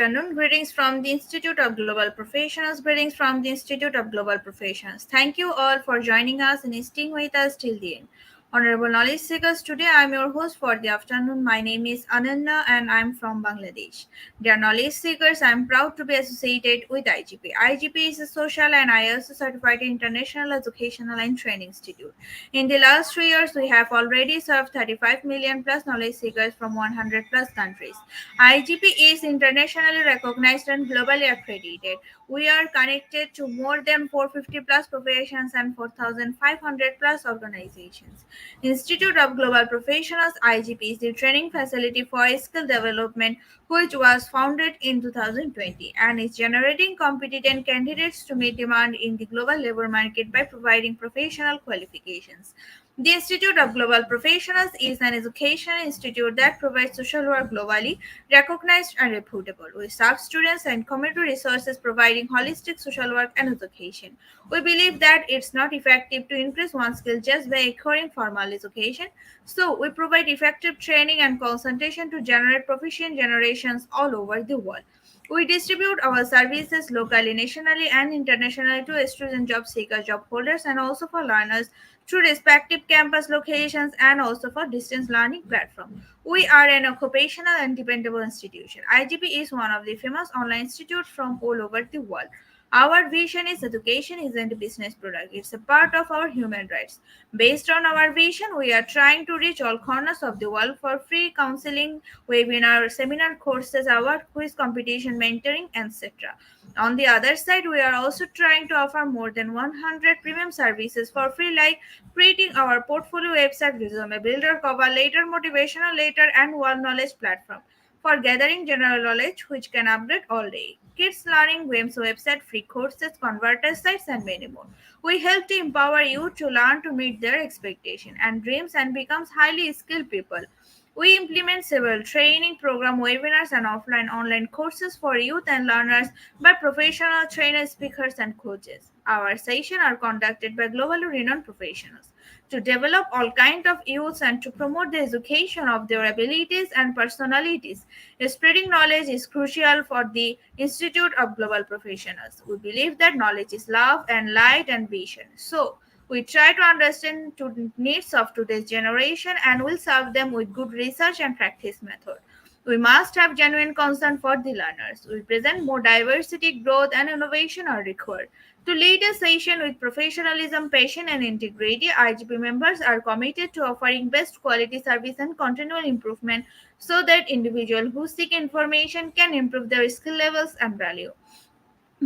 afternoon. Greetings from the Institute of Global Professionals. Greetings from the Institute of Global Professionals. Thank you all for joining us and staying with us till the end. Honorable knowledge seekers, today I am your host for the afternoon. My name is Ananya and I am from Bangladesh. Dear knowledge seekers, I am proud to be associated with IGP. IGP is a social and ISO certified international educational and training institute. In the last 3 years, we have already served 35 million plus knowledge seekers from 100 plus countries. IGP is internationally recognized and globally accredited. We are connected to more than 450 plus professions and 4,500 plus organizations. Institute of Global Professionals (IGP) is the training facility for skill development, which was founded in 2020 and is generating competent candidates to meet demand in the global labor market by providing professional qualifications. The Institute of Global Professionals is an educational institute that provides social work globally recognized and reputable. We serve students and community resources providing holistic social work and education. We believe that it's not effective to increase one skill just by acquiring formal education, so we provide effective training and concentration to generate proficient generations all over the world. We distribute our services locally, nationally, and internationally to student job seekers, job holders, and also for learners through respective campus locations and also for distance learning platform. We are an occupational and dependable institution. IGP is one of the famous online institutes from all over the world. Our vision is education isn't a business product, it's a part of our human rights. Based on our vision, we are trying to reach all corners of the world for free counseling, webinar, seminar courses, award quiz competition, mentoring, etc. On the other side, we are also trying to offer more than 100 premium services for free, like creating our portfolio website, resume builder, cover letter, motivational letter, and world knowledge platform for gathering general knowledge, which can upgrade all day. Kids learning games website, free courses, converter sites, and many more. We help to empower youth to learn to meet their expectation and dreams and becomes highly skilled people. We implement several training program webinars and offline online courses for youth and learners by professional trainers, speakers, and coaches. Our sessions are conducted by globally renowned professionals to develop all kinds of youths and to promote the education of their abilities and personalities. Spreading knowledge is crucial for the Institute of Global Professionals. We believe that knowledge is love and light and vision. So, we try to understand the needs of today's generation and will serve them with good research and practice method. We must have genuine concern for the learners. We present more diversity, growth, and innovation are required. To lead a session with professionalism, passion, and integrity, IGP members are committed to offering best quality service and continual improvement so that individuals who seek information can improve their skill levels and value.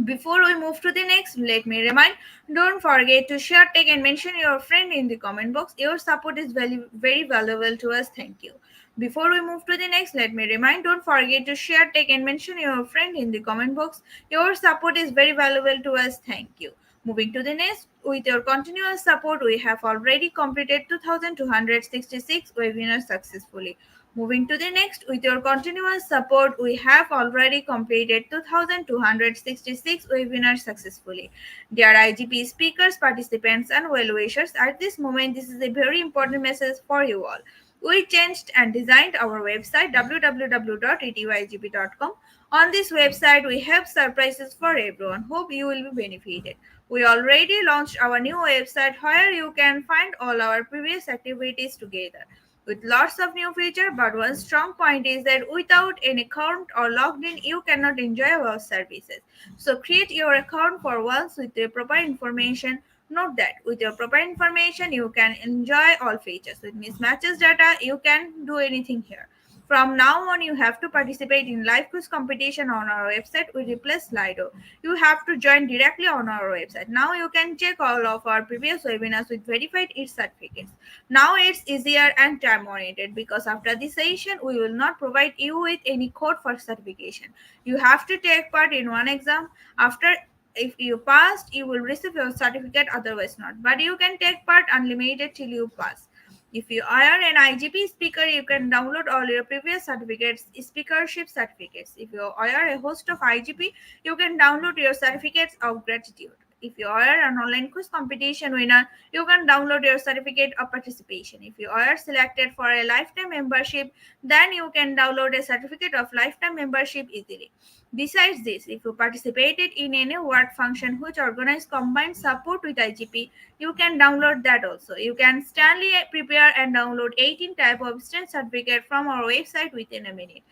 Before we move to the next, let me remind, don't forget to share, tag, and mention your friend in the comment box. Your support is very valuable to us. Thank you. Before we move to the next, let me remind, don't forget to share, tag, and mention your friend in the comment box. Your support is very valuable to us. Thank you. Moving to the next, with your continuous support, we have already completed 2,266 webinars successfully. Moving to the next, with your continuous support, we have already completed 2,266 webinars successfully. Dear IGP speakers, participants, and well wishers, at this moment, this is a very important message for you all. We changed and designed our website www.etyGP.com. On this website, we have surprises for everyone. Hope you will be benefited. We already launched our new website where you can find all our previous activities together with lots of new features, but one strong point is that without an account or logged in you cannot enjoy our services. So create your account for once with the proper information. Note that with your proper information you can enjoy all features. With mismatches data you can do anything here. From now on, you have to participate in live quiz competition on our website. We replace Slido. You have to join directly on our website. Now you can check all of our previous webinars with verified certificates. Now it's easier and time oriented because after this session, we will not provide you with any code for certification. You have to take part in one exam. After if you passed, you will receive your certificate, otherwise not. But you can take part unlimited till you pass. If you are an IGP speaker, you can download all your previous certificates, speakership certificates. If you are a host of IGP, you can download your certificates of gratitude. If you are an online quiz competition winner, you can download your certificate of participation. If you are selected for a lifetime membership, then you can download a certificate of lifetime membership easily. Besides this, if you participated in any work function which organized combined support with IGP, you can download that also. You can standly prepare and download 18 type of student certificate from our website within a minute.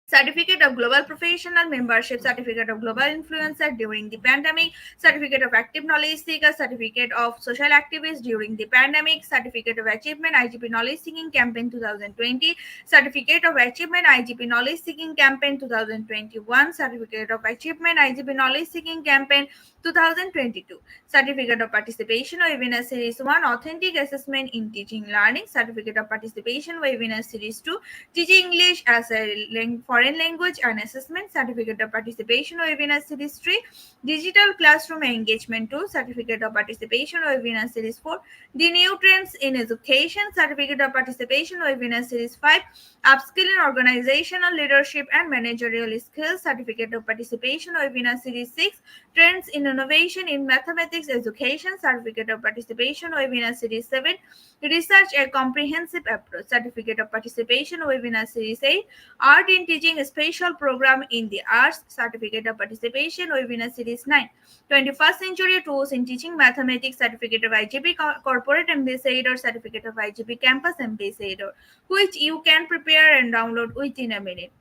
Certificate of Global Professional Membership, Certificate of Global Influencer during the pandemic, Certificate of Active Knowledge Seeker, Certificate of Social Activist during the pandemic, Certificate of Achievement IGP Knowledge Seeking Campaign 2020, Certificate of Achievement IGP Knowledge Seeking Campaign 2021, Certificate of Achievement IGP Knowledge Seeking Campaign 2022, Certificate of Participation Webinar Series 1 Authentic Assessment in Teaching Learning, Certificate of Participation Webinar Series 2 Teaching English as a foreign language and assessment, Certificate of Participation Webinar Series 3 Digital Classroom Engagement 2, Certificate of Participation Webinar Series 4 The New Trends in Education, Certificate of Participation Webinar Series 5 Upskilling Organizational Leadership and Managerial Skills, Certificate of Participation Webinar Series 6 Trends in Innovation in Mathematics Education, Certificate of Participation Webinar Series 7 Research a Comprehensive Approach, Certificate of Participation Webinar Series 8 Art in Teaching Special Program in the Arts, Certificate of Participation Webinar Series 9 21st Century Tools in Teaching Mathematics, Certificate of IGP Corporate Ambassador, Certificate of IGP Campus Ambassador, which you can prepare and download within a minute.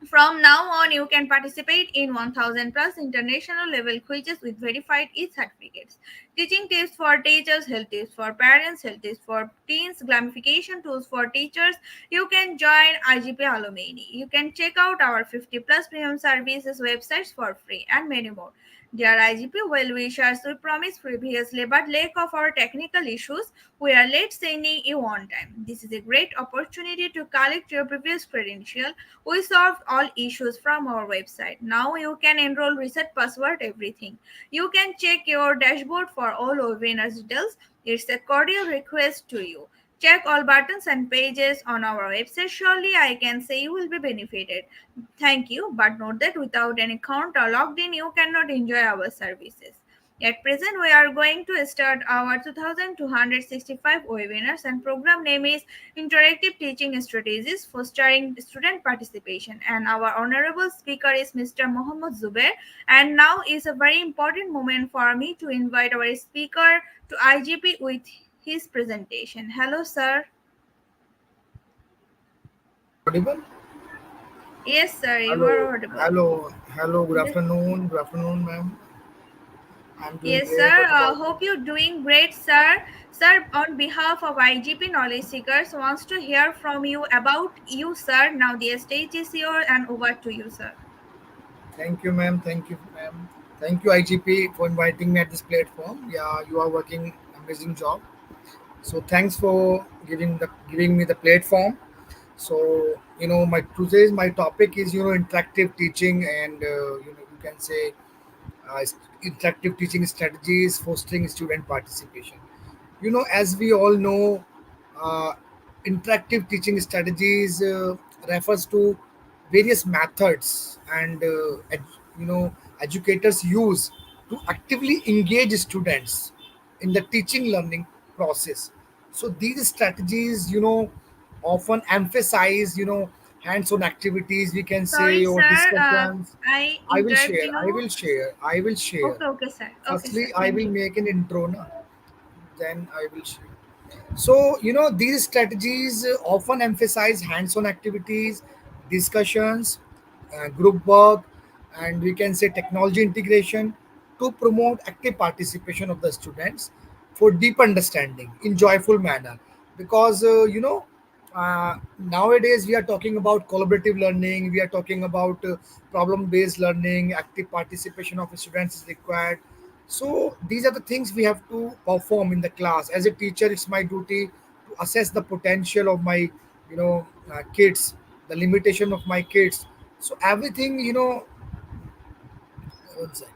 From now on, you can participate in 1000 plus international level quizzes with verified e-certificates. Teaching tips for teachers, health tips for parents, health tips for teens, gamification tools for teachers. You can join IGP Alumni. You can check out our 50 plus premium services websites for free and many more. Dear IGP well wishers, we promised previously, but lack of our technical issues, we are late sending you on time. This is a great opportunity to collect your previous credential. We solved all issues from our website. Now you can enroll, reset password, everything. You can check your dashboard for all webinars details. It's a cordial request to you. Check all buttons and pages on our website. Surely I can say you will be benefited. Thank you, but note that without an account or logged in, you cannot enjoy our services. At present, we are going to start our 2265 webinars and program name is Interactive Teaching Strategies Fostering Student Participation. And our honorable speaker is Mr. Mohammad Zubair. And now is a very important moment for me to invite our speaker to IGP with his presentation. Hello, sir. Audible? Yes, sir, you Hello, are audible. hello. Good Yes. afternoon. Good afternoon, ma'am. I'm doing Yes, great. sir. What about you? Hope you're doing great, sir. Sir, on behalf of IGP Knowledge Seekers, wants to hear from you about you, sir. Now the stage is yours, and over to you, sir. Thank you, ma'am. Thank you, ma'am. Thank you, IGP, for inviting me at this platform. Yeah, you are working amazing job. So thanks for giving me the platform. So my my topic is interactive teaching and you can say uh, interactive teaching strategies fostering student participation. As we all know, uh, interactive teaching strategies refers to various methods and educators use to actively engage students in the teaching learning process. So these strategies often emphasize hands-on activities, we can say, Sorry, or sir. discussions. I I will interrupt share. I you. will share. I will share. Okay, okay, sir. Okay, Firstly, sir. I Thank will you. make an intro, na? Then I will share. These strategies often emphasize hands on activities, discussions, group work, and we can say technology integration to promote active participation of the students for deep understanding in joyful manner. Because, nowadays we are talking about collaborative learning, we are talking about problem based learning, active participation of students is required. So these are the things we have to perform in the class. As a teacher, it's my duty to assess the potential of my kids, the limitation of my kids. So everything, one second.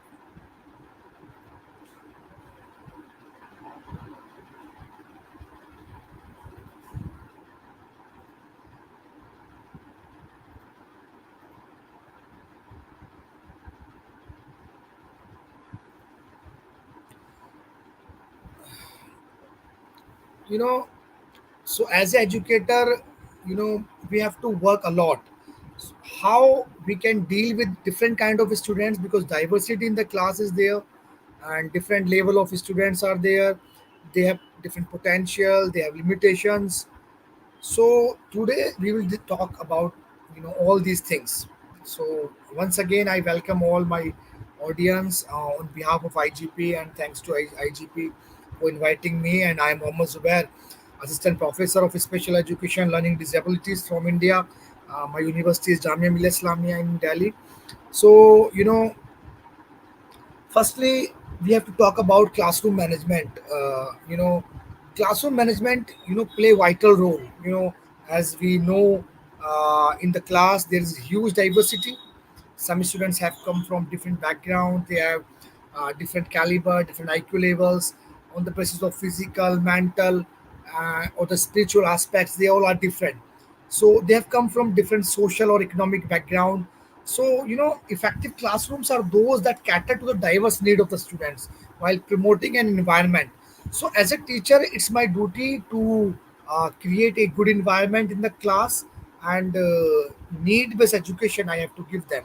you know so as an educator, we have to work a lot. How we can deal with different kind of students, because diversity in the class is there, and different level of students are there. They have different potential, they have limitations. So today we will talk about all these things. So once again, I welcome all my audience on behalf of IGP, and thanks to IGP for inviting me. And I am Mohammad Zubair, Assistant Professor of Special Education Learning Disabilities from India. My university is Jamia Millia Islamia in Delhi. So firstly, we have to talk about classroom management. Classroom management play vital role. As we know, in the class there is huge diversity. Some students have come from different background, they have different caliber, different IQ levels, on the basis of physical, mental, or the spiritual aspects. They all are different, so they have come from different social or economic background. So effective classrooms are those that cater to the diverse need of the students while promoting an environment. So as a teacher, it's my duty to create a good environment in the class, and need based education I have to give them.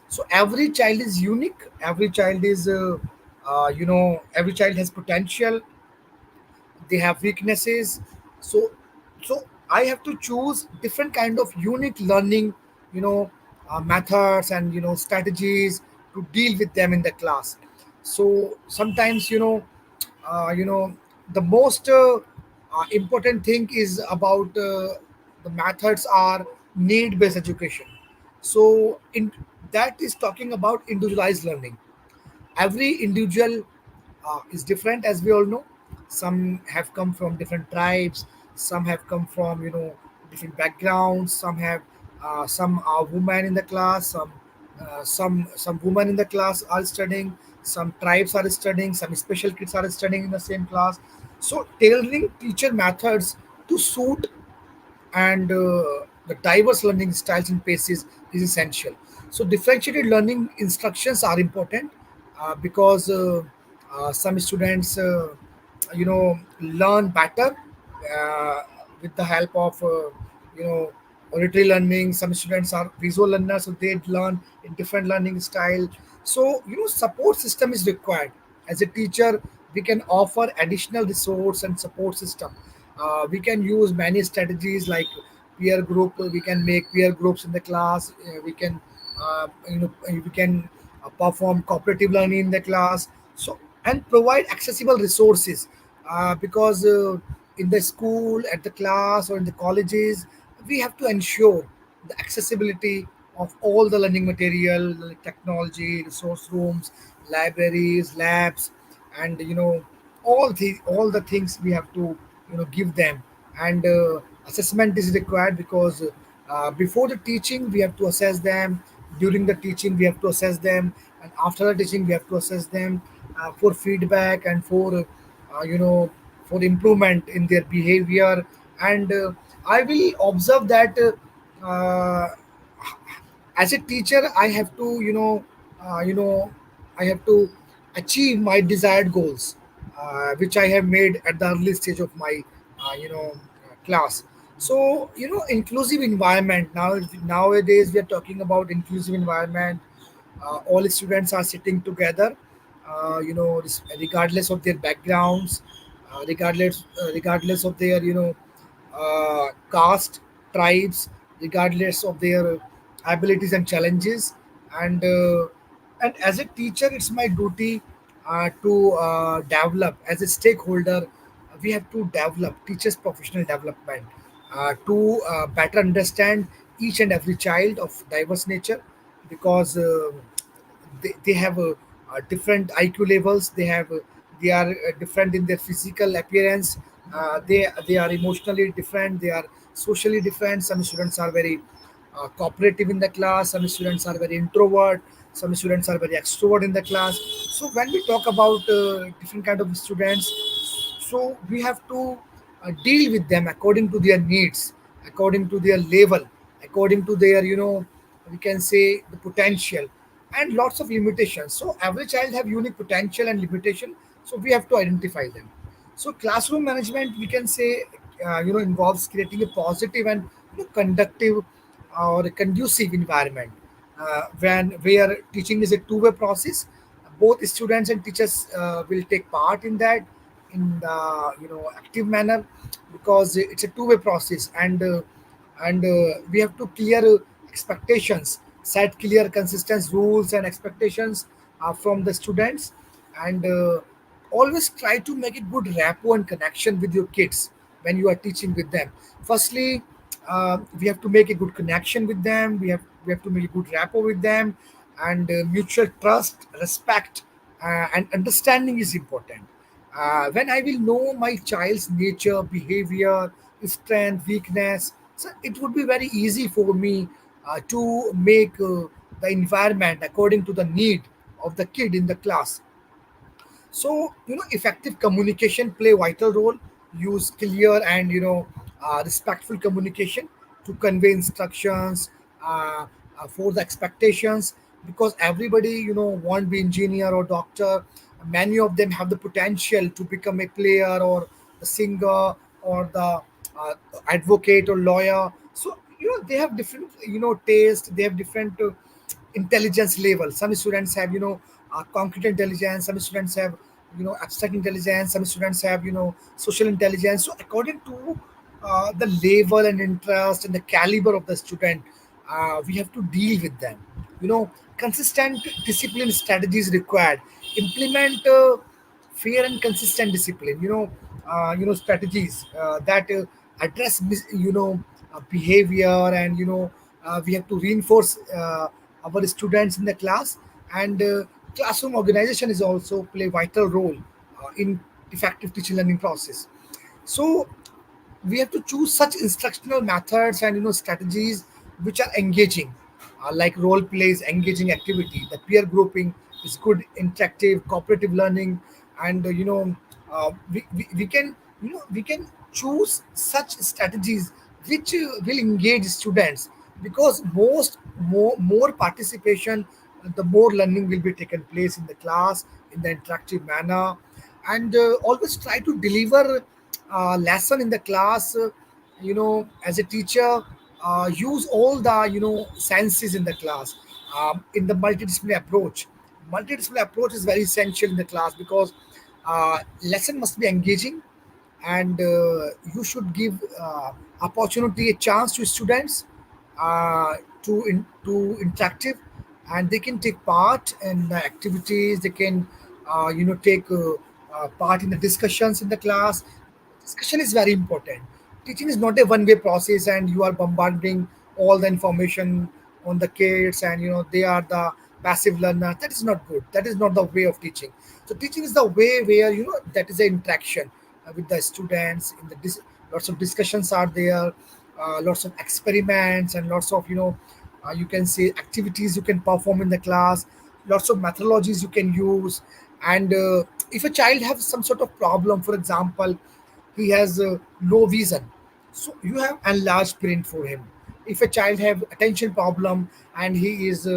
So every child is unique, every child is every child has potential, they have weaknesses. So so I have to choose different kind of unique learning, you know methods, and strategies to deal with them in the class. So sometimes the most important thing is about the methods are need based education. So in that is talking about individualized learning. Every individual is different, as we all know. Some have come from different tribes, some have come from different backgrounds, some are women in the class, some women in the class are studying, some tribes are studying, some special kids are studying in the same class. So tailoring teacher methods to suit and the diverse learning styles and paces is essential. So differentiated learning instructions are important, because some students learn better uh, with the help of you know auditory learning. Some students are visual learners, so they learn in different learning style. So support system is required. As a teacher, we can offer additional resource and support system. We can use many strategies like peer group. We can make peer groups in the class. We can we can perform cooperative learning in the class. So and provide accessible resources, because in the school, at the class, or in the colleges, we have to ensure the accessibility of all the learning material, like technology, resource rooms, libraries, labs, and all the things we have to give them. And assessment is required, because before the teaching we have to assess them, during the teaching we have to assess them, and after the teaching we have to assess them for feedback and for improvement in their behavior. And I will observe that as a teacher I have to uh, you know I have to achieve my desired goals, which I have made at the early stage of my class. So inclusive environment. Nowadays we are talking about inclusive environment. All students are sitting together, regardless of their backgrounds, regardless of their caste, tribes, regardless of their abilities and challenges. And uh, and as a teacher, it's my duty to develop. As a stakeholder, we have to develop teachers professional development, to better understand each and every child of diverse nature, because they have different IQ levels. They are different in their physical appearance. They are emotionally different. They are socially different. Some students are very cooperative in the class. Some students are very introvert. Some students are very extrovert in the class. So when we talk about different kind of students, so we have to deal with them according to their needs, according to their level, according to their we can say the potential, and lots of limitations. So every child have unique potential and limitation, so we have to identify them. So classroom management, we can say, involves creating a positive and conductive or a conducive environment when where teaching is a two-way process. Both students and teachers will take part in that in the active manner, because it's a two-way process, and we have to clear expectations, set clear consistent rules and expectations from the students, and always try to make a good rapport and connection with your kids when you are teaching with them. Firstly, we have to make a good connection with them. We have to make a good rapport with them, and mutual trust, respect, and understanding is important. When I will know my child's nature, behavior, strength, weakness, so it would be very easy for me to make the environment according to the need of the kid in the class. So effective communication play vital role. Use clear and respectful communication to convey instructions for the expectations, because everybody want be engineer or doctor. Many of them have the potential to become a player or the singer or the uh, advocate or lawyer. So they have different taste. They have different intelligence level. Some students have concrete intelligence. Some students have abstract intelligence. Some students have social intelligence. So according to the level and interest and the caliber of the student, we have to deal with them. Consistent discipline strategies required. Implement fair and consistent discipline. Strategies that address behavior, and we have to reinforce our students in the class, and classroom organization is also play vital role in effective teaching learning process. So we have to choose such instructional methods and strategies which are engaging, like role plays, engaging activity. The peer grouping is good, interactive cooperative learning, and we can we can choose such strategies which will engage students, because more participation, the more learning will be taken place in the class in the interactive manner. And always try to deliver lesson in the class. As a teacher, use all the senses in the class, in the multidisciplinary approach. Multidisciplinary approach is very essential in the class, because lesson must be engaging, and you should give opportunity, a chance to students to interactive, and they can take part in the activities. They can take part in the discussions in the class. Discussion is very important. Teaching is not a one-way process, and you are bombarding all the information on the kids, and they are the passive learner. That is not good. That is not the way of teaching. So teaching is the way where that is the interaction with the students. Lots of discussions are there, lots of experiments, and lots of you can say activities you can perform in the class. Lots of methodologies you can use, and if a child has some sort of problem, for example, he has low vision, so you have enlarged print for him. If a child have attention problem and he is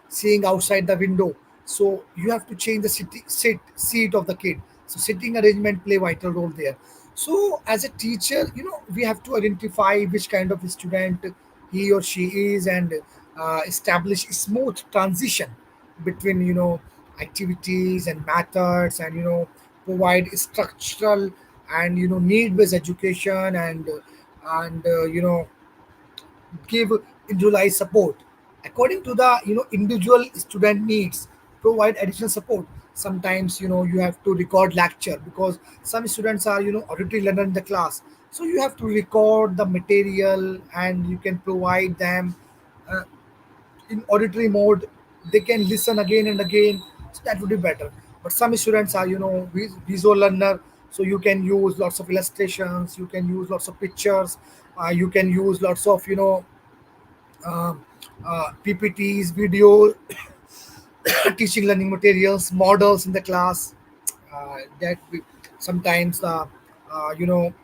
seeing outside the window, so you have to change the seat of the kid. So sitting arrangement play vital role there. So as a teacher, we have to identify which kind of student he or she is, and establish a smooth transition between activities and methods, and provide structural and need based education, and give individualized support according to the individual student needs. Provide additional support. Sometimes you have to record lecture, because some students are auditory learner in the class, so you have to record the material and you can provide them uh, in auditory mode. They can listen again and again, so that would be better. But some students are visual learner, so you can use lots of illustrations, you can use lots of pictures, you can use lots of uh, ppts, video, teaching learning materials, models in the class. That we, sometimes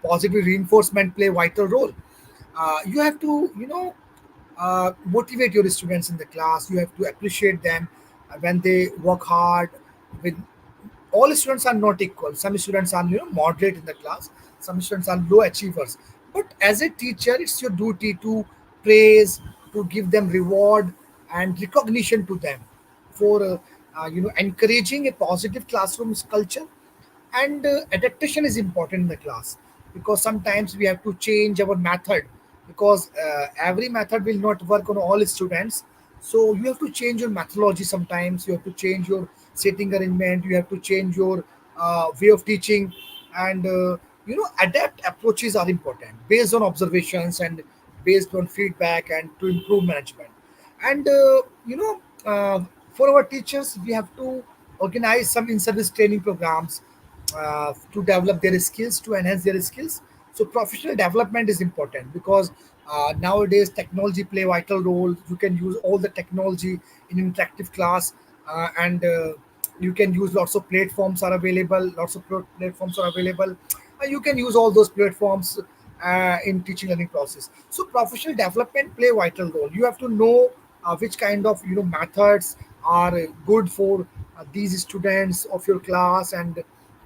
positive reinforcement play vital role. You have to motivate your students in the class. You have to appreciate them when they work hard with all students are not equal. Some students are moderate in the class, some students are low achievers. But as a teacher, it's your duty to praise, to give them reward and recognition to them for encouraging a positive classroom culture. And adaptation is important in the class, because sometimes we have to change our method, because every method will not work on all students. So you have to change your methodology. Sometimes you have to change your sitting arrangement, you have to change your way of teaching. And adapt approaches are important based on observations and based on feedback and to improve management. And for our teachers, we have to organize some in-service training programs to develop their skills, to enhance their skills. So professional development is important, because nowadays technology play a vital role. You can use all the technology in interactive class, and you can use lots of platforms are available. Lots of platforms are available. You can use all those platforms in teaching learning process. So professional development play a vital role. You have to know which kind of methods are good for these students of your class. And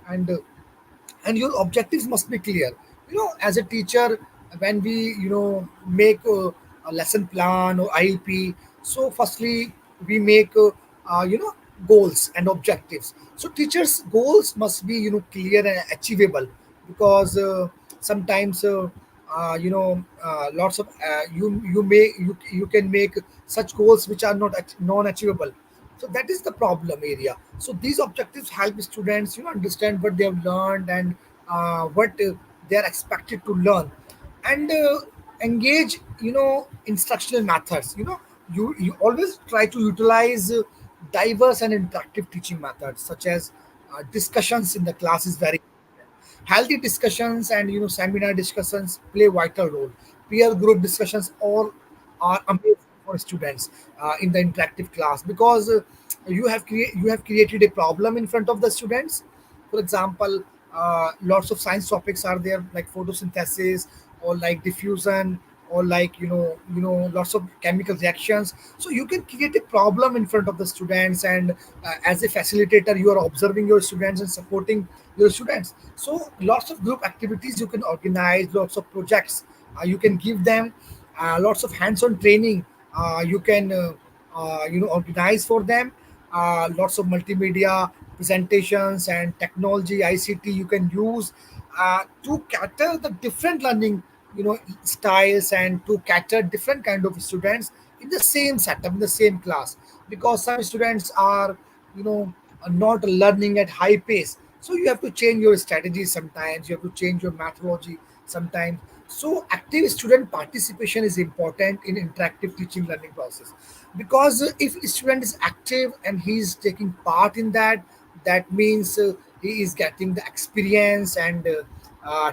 and your objectives must be clear. As a teacher, when we make a lesson plan or IEP, so firstly we make goals and objectives. So teachers goals must be clear and achievable, because sometimes lots of you can make such goals which are not non achievable. So that is the problem area. So these objectives help students understand what they have learned, and what they are expected to learn. And engage instructional methods. You always try to utilize diverse and interactive teaching methods, such as discussions in the class is very healthy. Discussions and seminar discussions play vital role. Peer group discussions all are amazing for students in the interactive class, because you have created a problem in front of the students. For example, lots of science topics are there, like photosynthesis, or like diffusion, or like lots of chemical reactions. So you can create a problem in front of the students, and as a facilitator, you are observing your students and supporting your students. So lots of group activities you can organize, lots of projects you can give them, lots of hands-on training you can organize for them, lots of multimedia presentations and technology ICT you can use to cater the different learning styles, and to cater different kind of students in the same setup, in the same class. Because some students are not learning at high pace, so you have to change your strategy. Sometimes you have to change your methodology sometimes. So active student participation is important in interactive teaching learning process, because if a student is active and he is taking part in that, that means he is getting the experience and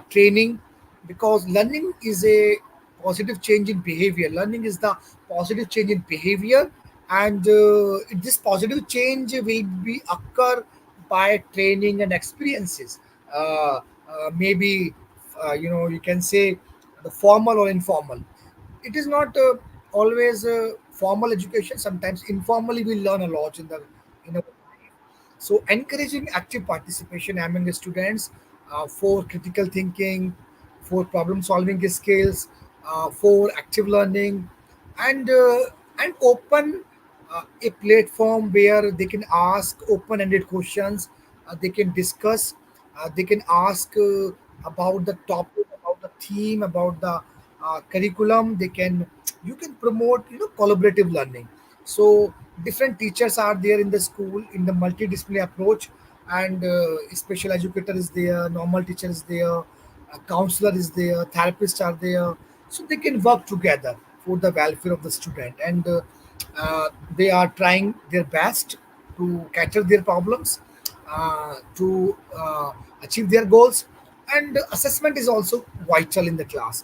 training. Because learning is a positive change in behavior. Learning is the positive change in behavior, and this positive change will be occur by training and experiences. Maybe you can say the formal or informal. It is not always formal education. Sometimes informally we learn a lot in our life. So encouraging active participation among the students for critical thinking, for problem solving skills, for active learning, and open a platform where they can ask open-ended questions. They can discuss. They can ask about the topic, about the theme, about the curriculum. They can you can promote collaborative learning. So different teachers are there in the school in the multidisciplinary approach, and special educator is there, normal teacher is there, counselor is there, therapists are there. So they can work together for the welfare of the student, and they are trying their best to cater their problems, to achieve their goals. And assessment is also vital in the class,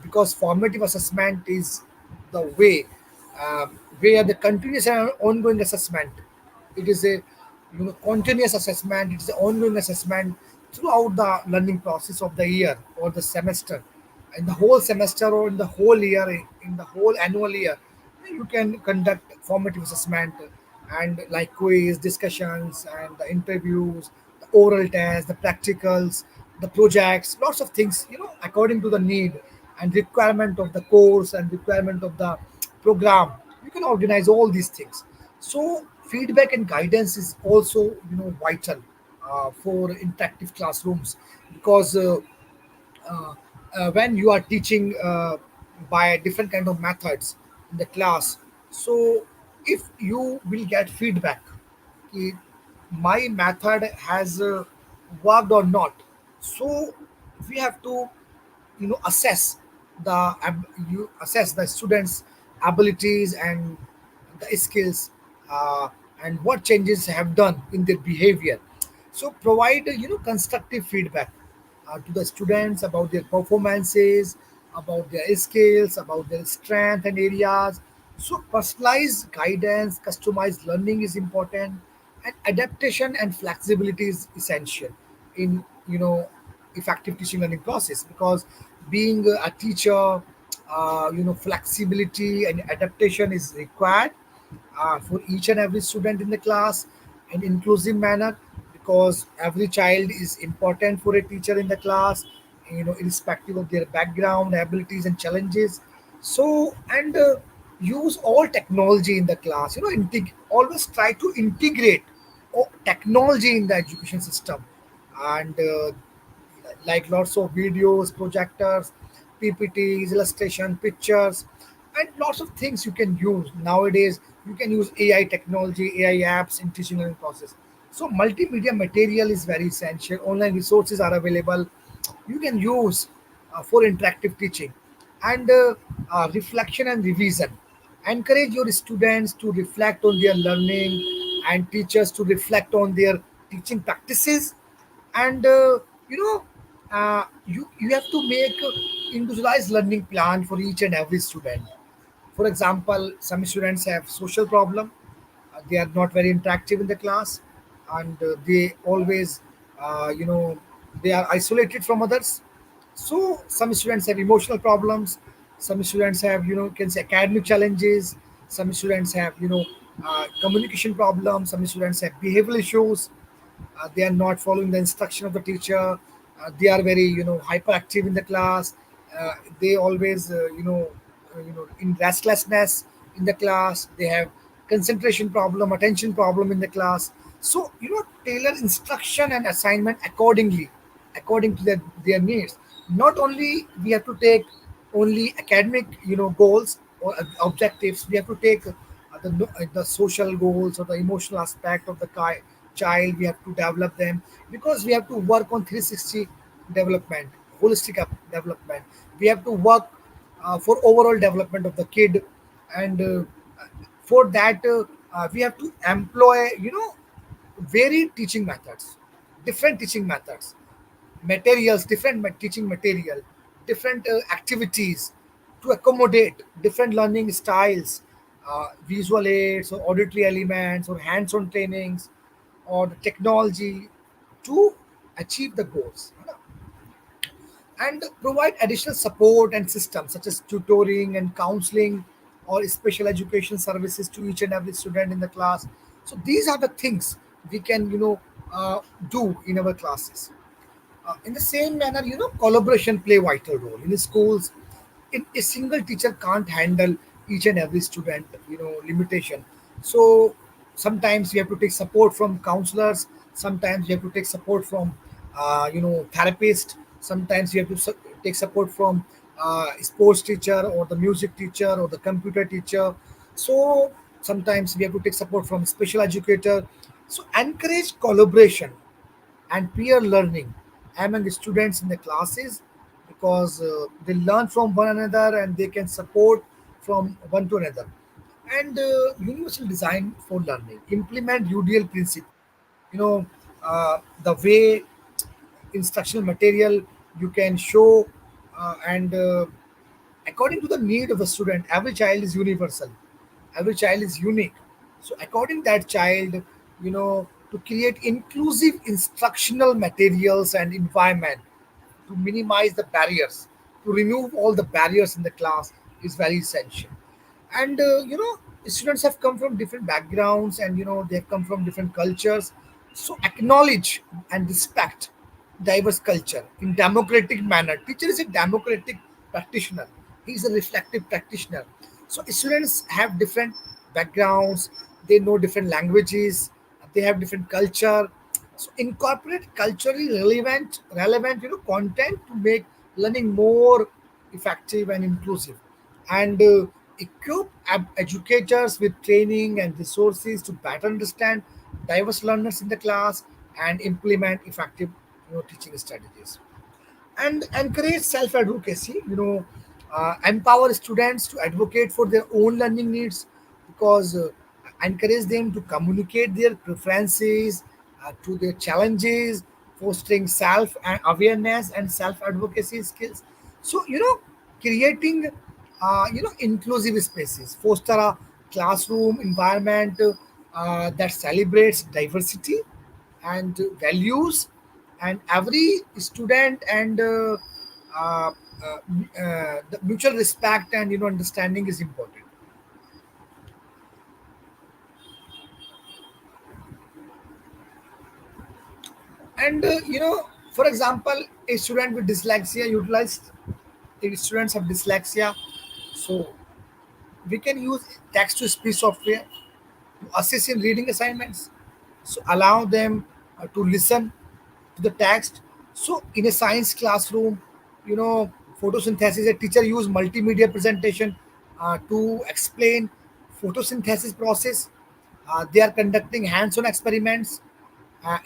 because formative assessment is the way where the continuous and ongoing assessment. It is a continuous assessment. It is an ongoing assessment throughout the learning process of the year or the semester. In the whole semester or in the whole year, in the whole annual year, you can conduct formative assessment. and like quiz, discussions, and the interviews, the oral tests, the practicals, the projects, lots of things, according to the need and requirement of the course and requirement of the program. You can organize all these things. So feedback and guidance is also, vital for interactive classrooms, because when you are teaching by different kind of methods in the class, so if you will get feedback, कि my method has worked or not, so we have to, assess you assess the students abilities and the skills, uh, and what changes have done in their behavior. So provide, constructive feedback to the students about their performances, about their skills, about their strength and areas. So personalized guidance, customized learning is important, and adaptation and flexibility is essential in, effective teaching learning process, because being a teacher, flexibility and adaptation is required for each and every student in the class in inclusive manner, because every child is important for a teacher in the class, irrespective of their background, abilities and challenges. So, and use all technology in the class, always try to integrate technology in the education system, and like lots of videos, projectors, PPTs, illustration, pictures, and lots of things you can use. Nowadays, you can use AI technology, AI apps in teaching learning process. So multimedia material is very essential. Online resources are available. You can use for interactive teaching, and reflection and revision. Encourage your students to reflect on their learning, and teachers to reflect on their teaching practices, and you have to make individualized learning plan for each and every student. For example, some students have social problem, they are not very interactive in the class, and they always, they are isolated from others. So some students have emotional problems, some students have, can say academic challenges, some students have, communication problems, some students have behavioral issues, they are not following the instruction of the teacher, they are very, hyperactive in the class, they always, in restlessness in the class, they have concentration problem, attention problem in the class. So, tailor instruction and assignment accordingly, according to their needs. Not only we have to take only academic, goals or objectives, we have to take the social goals or the emotional aspect of the child. We have to develop them, because we have to work on 360 development, holistic development. We have to work for overall development of the kid, and for that, we have to employ, varied teaching methods, different teaching methods, materials, different teaching material, different activities to accommodate different learning styles, visual aids or auditory elements or hands-on trainings or the technology to achieve the goals, and provide additional support and systems such as tutoring and counseling or special education services to each and every student in the class. So these are the things we can, do in our classes. In the same manner, collaboration play vital role in schools. A single teacher can't handle each and every student, limitation. So sometimes we have to take support from counselors. Sometimes we have to take support from, therapist. Sometimes we have to take support from sports teacher or the music teacher or the computer teacher. So sometimes we have to take support from special educator. So encourage collaboration and peer learning among students in the classes, because they learn from one another and they can support from one to another. And universal design for learning, implement UDL principle, you know the way instructional material you can show, and according to the need of the student. Every child is universal, every child is unique. So according that child, to create inclusive instructional materials and environment, to minimize the barriers, to remove all the barriers in the class is very essential. And Students have come from different backgrounds, and they have come from different cultures. So acknowledge and respect diverse culture in democratic manner. Teacher is a democratic practitioner. He is a reflective practitioner. So students have different backgrounds, they know different languages, they have different culture. So incorporate culturally relevant content to make learning more effective and inclusive, and equip educators with training and resources to better understand diverse learners in the class and implement effective teaching strategies, and encourage self advocacy. Empower students to advocate for their own learning needs, because encourage them to communicate their preferences, to their challenges, fostering self awareness and self advocacy skills. So creating inclusive spaces, foster a classroom environment that celebrates diversity and values, and every student, and uh, the mutual respect and understanding is important. And for example, a student with dyslexia utilized, if students have dyslexia, so we can use text to speech software to assist in reading assignments. So allow them to listen to the text. So in a science classroom, photosynthesis, a teacher use multimedia presentation to explain photosynthesis process. They are conducting hands-on experiments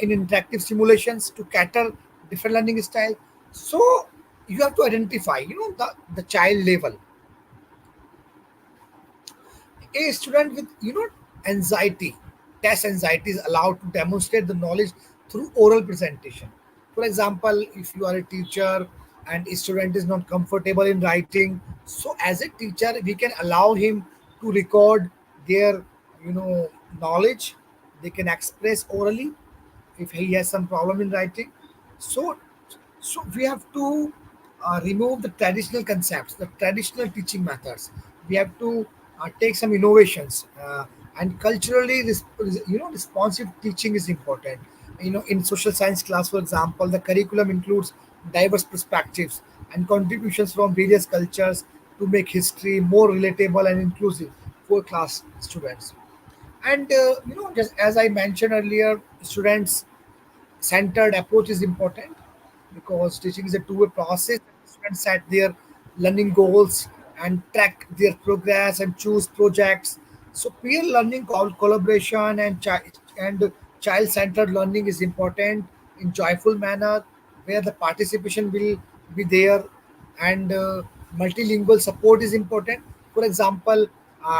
in interactive simulations to cater different learning style. So you have to identify, the child level. A student with anxiety, test anxiety, is allowed to demonstrate the knowledge through oral presentation. For example, if you are a teacher and a student is not comfortable in writing, so as a teacher we can allow him to record their knowledge. They can express orally if he has some problem in writing. So so we have to remove the traditional concepts, the traditional teaching methods. We have to take some innovations, and culturally responsive teaching is important. In social science class, for example, the curriculum includes diverse perspectives and contributions from various cultures to make history more relatable and inclusive for class students. And just as I mentioned earlier, students centered approach is important, because teaching is a two-way process. Students set their learning goals and track their progress and choose projects. So peer learning, collaboration, and child-centered learning is important in joyful manner, where the participation will be there, and multilingual support is important. For example,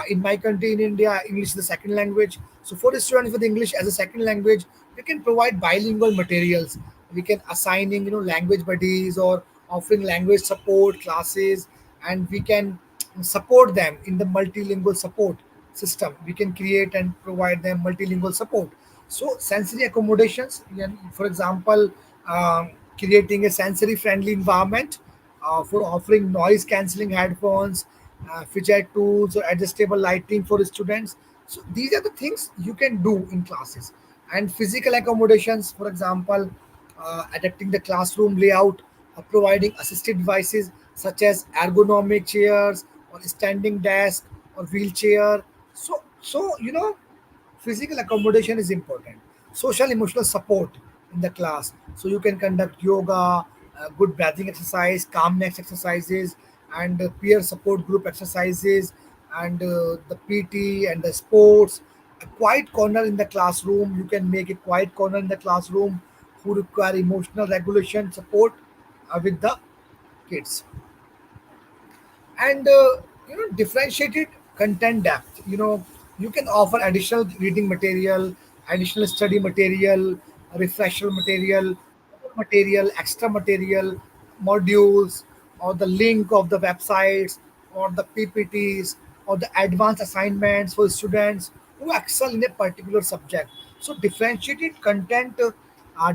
in my country, in India, English is the second language. So for the students with English as a second language, we can provide bilingual materials. We can assigning language buddies or offering language support classes, and we can support them in the multilingual support system. We can create and provide them multilingual support. So sensory accommodations, for example, creating a sensory friendly environment for offering noise cancelling headphones, fidget tools, or adjustable lighting for students. So these are the things you can do in classes. And physical accommodations, for example, adapting the classroom layout, providing assistive devices such as ergonomic chairs or standing desk or wheelchair. So physical accommodation is important. Social emotional support in the class, so you can conduct yoga, good breathing exercise, calmness exercises, and peer support group exercises, and the PT and the sports. A quiet corner in the classroom, you can make a quiet corner in the classroom who require emotional regulation support with the kids. And differentiated content depth. You can offer additional reading material, additional study material, refresher material, extra material, modules, or the link of the websites, or the PPTs, or the advanced assignments for students who excel in a particular subject. So differentiated content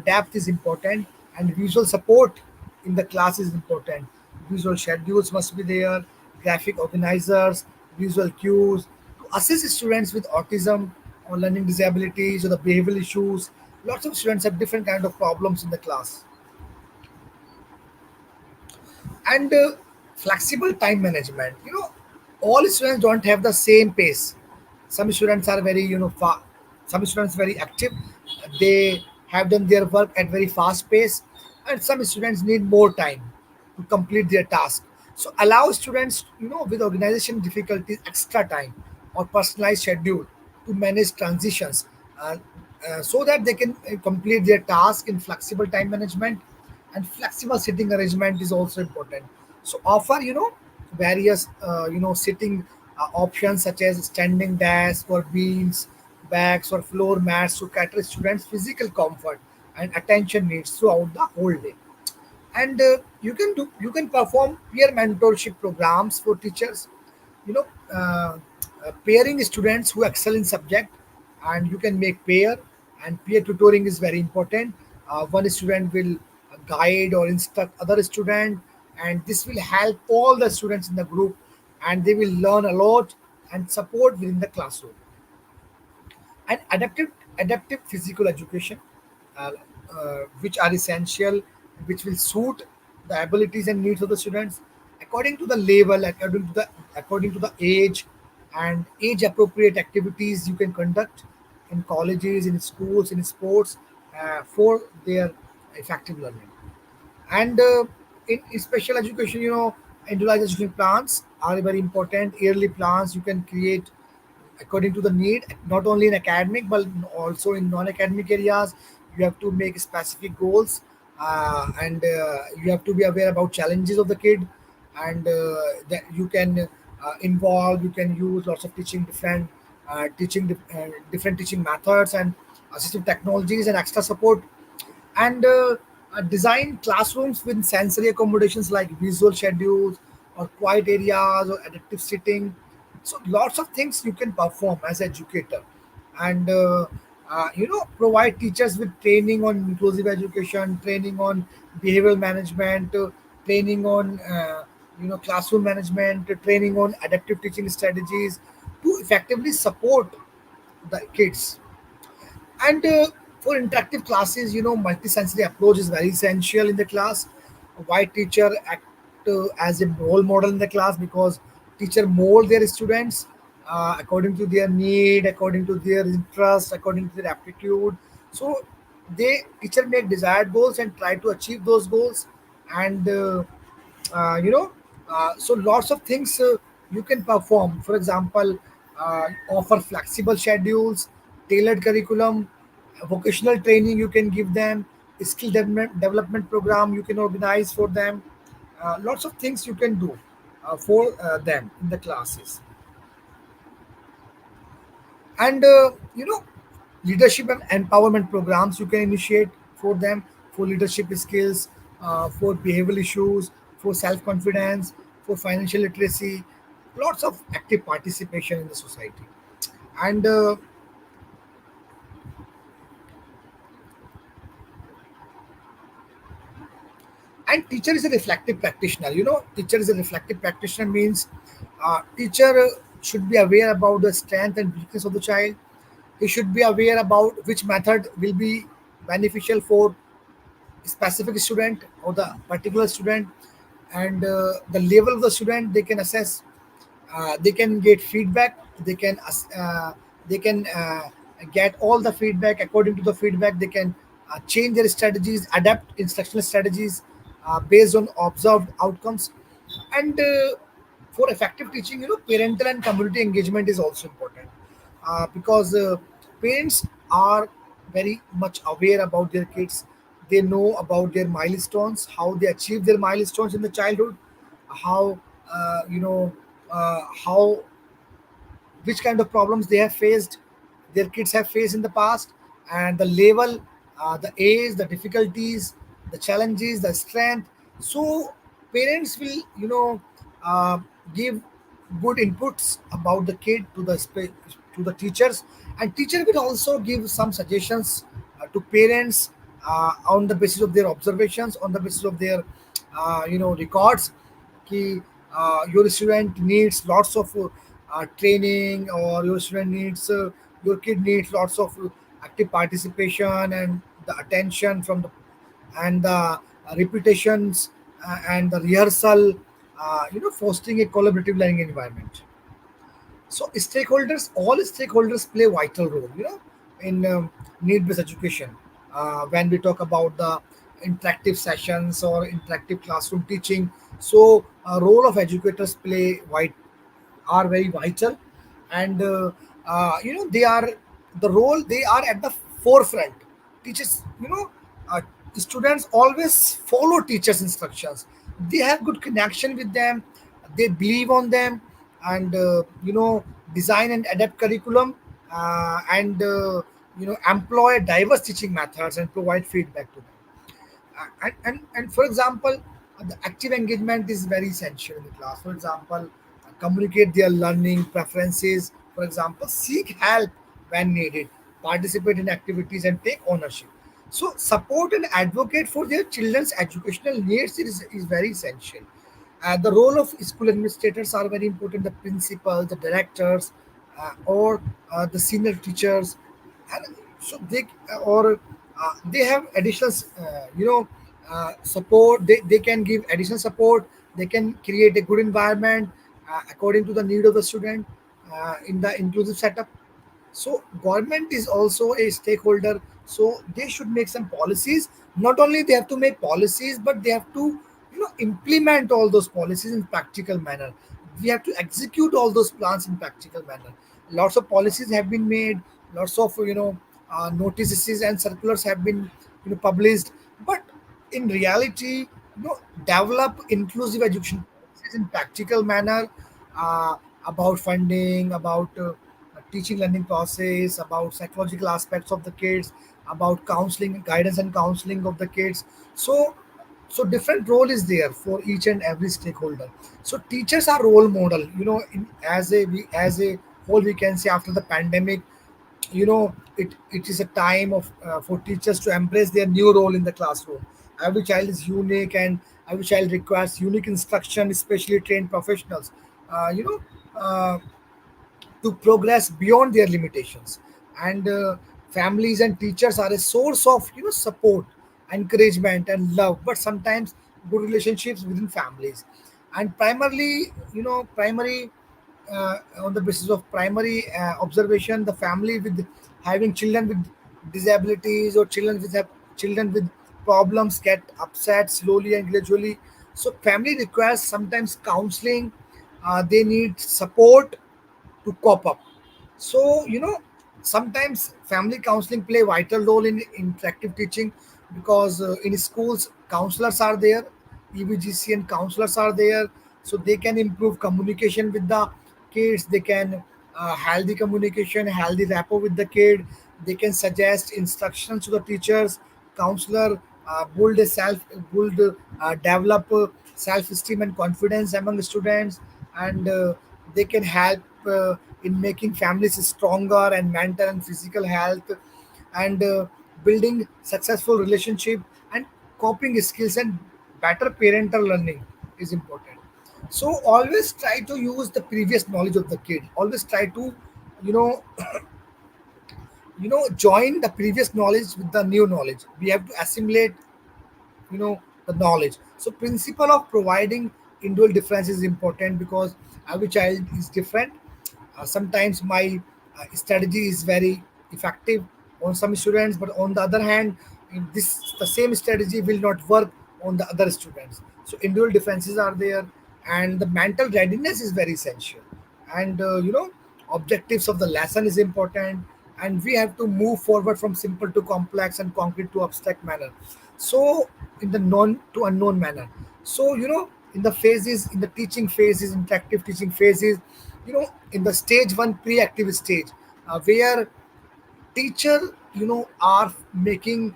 depth is important, and visual support in the class is important. Visual schedules must be there, graphic organizers, visual cues to assist students with autism or learning disabilities or the behavioral issues. Lots of students have different kind of problems in the class. And flexible time management, all students don't have the same pace. Some students are very some students very active, they have done their work at very fast pace, and some students need more time to complete their task. So allow students with organization difficulties extra time or personalized schedule to manage transitions, uh, so that they can complete their task in flexible time management. And flexible sitting arrangement is also important. So offer various sitting options such as standing desk or beams, bags or floor mats to cater students physical comfort and attention needs throughout the whole day. And you can perform peer mentorship programs for teachers, you know pairing students who excel in subject, and you can make pair. And peer tutoring is very important. One student will guide or instruct other student, and this will help all the students in the group, and they will learn a lot and support within the classroom. And adaptive physical education, uh, which are essential, which will suit the abilities and needs of the students according to the level, according to the age. And age appropriate activities you can conduct in colleges, in schools, in sports, for their effective learning. And in special education, individualized education plans are very important. Yearly plans you can create according to the need, not only in academic but also in non-academic areas. You have to make specific goals, and you have to be aware about challenges of the kid. And that you can involve, you can use lots of different teaching methods and assistive technologies and extra support. And design classrooms with sensory accommodations like visual schedules or quiet areas or adaptive sitting. So lots of things you can perform as educator. And provide teachers with training on inclusive education, training on behavioral management, training on classroom management, training on adaptive teaching strategies to effectively support the kids. And for interactive classes, multisensory approach is very essential in the class. A white teacher act as a role model in the class, because teacher mold their students according to their need, according to their interest, according to their aptitude. So they teacher make desired goals and try to achieve those goals. And so lots of things you can perform. For example, offer flexible schedules, tailored curriculum, vocational training you can give them, skill development program you can organize for them. Lots of things you can do for them in the classes. And leadership and empowerment programs you can initiate for them, for leadership skills, for behavioral issues, for self-confidence, for financial literacy. Lots of active participation in the society. And teacher is a reflective practitioner. Teacher is a reflective practitioner means teacher should be aware about the strength and weakness of the child. He should be aware about which method will be beneficial for specific student or the particular student. And the level of the student they can assess. They can get feedback, they can get all the feedback. According to the feedback they can change their strategies, adapt instructional strategies based on observed outcomes. And for effective teaching, parental and community engagement is also important, because parents are very much aware about their kids. They know about their milestones, how they achieve their milestones in the childhood, how how which kind of problems they have faced, their kids have faced in the past, and the level, the age, the difficulties, the challenges, the strength. So parents will uh, give good inputs about the kid to to the teachers. And teacher will also give some suggestions to parents on the basis of their observations, on the basis of their records. कि your student needs lots of training, or your student needs your kid needs lots of active participation and the attention from the and the repetitions and the rehearsal, fostering a collaborative learning environment. So stakeholders, all stakeholders play vital role, in need-based education. When we talk about the interactive sessions or interactive classroom teaching, so role of educators play are very vital, and they are the role, they are at the forefront. Teachers, uh, students always follow teachers instructions. They have good connection with them, they believe on them, and design and adapt curriculum, and employ diverse teaching methods and provide feedback to them. And for example, the active engagement is very essential in the class. For example, communicate their learning preferences. For example, seek help when needed, participate in activities, and take ownership. So support and advocate for their children's educational needs is very essential. The role of school administrators are very important. The principal, the directors, or the senior teachers, and so they have additional, support. They can give additional support. They can create a good environment according to the need of the student in the inclusive setup. So government is also a stakeholder, so they should make some policies. Not only they have to make policies, but they have to implement all those policies in practical manner. We have to execute all those plans in practical manner. Lots of policies have been made, lots of notices and circulars have been published, but in reality, develop inclusive education policies in practical manner, uh, about funding, about teaching learning process, about psychological aspects of the kids, about counseling, guidance and counseling of the kids. So different role is there for each and every stakeholder. So teachers are role model, as a whole, we can say after the pandemic, it is a time of for teachers to embrace their new role in the classroom. Every child is unique, and every child requires unique instruction, especially trained professionals, uh, you know uh, to progress beyond their limitations. And families and teachers are a source of support, encouragement, and love, but sometimes good relationships within families. And primarily, primary on the basis of primary observation, the family with having children with disabilities, or children with problems get upset slowly and gradually. So family requires sometimes counseling, they need support to cope up. So, sometimes family counseling play vital role in interactive teaching, because in schools counselors are there, EVGC and counselors are there, so they can improve communication with the kids. They can healthy communication, healthy rapport with the kid. They can suggest instructions to the teachers. Counselor build develop self-esteem and confidence among the students, and they can help in making families stronger and mental and physical health, and building successful relationship and coping skills and better parental learning is important. So always try to use the previous knowledge of the kid. Always try to you know join the previous knowledge with the new knowledge. We have to assimilate the knowledge. So principle of providing individual difference is important, because every child is different. Sometimes my strategy is very effective on some students, but on the other hand, in this the same strategy will not work on the other students. So individual differences are there, and the mental readiness is very essential. And objectives of the lesson is important, and we have to move forward from simple to complex and concrete to abstract manner. So in the known to unknown manner. So in the phases, in the teaching phases, interactive teaching phases, in the stage one, pre-active stage, where teacher are making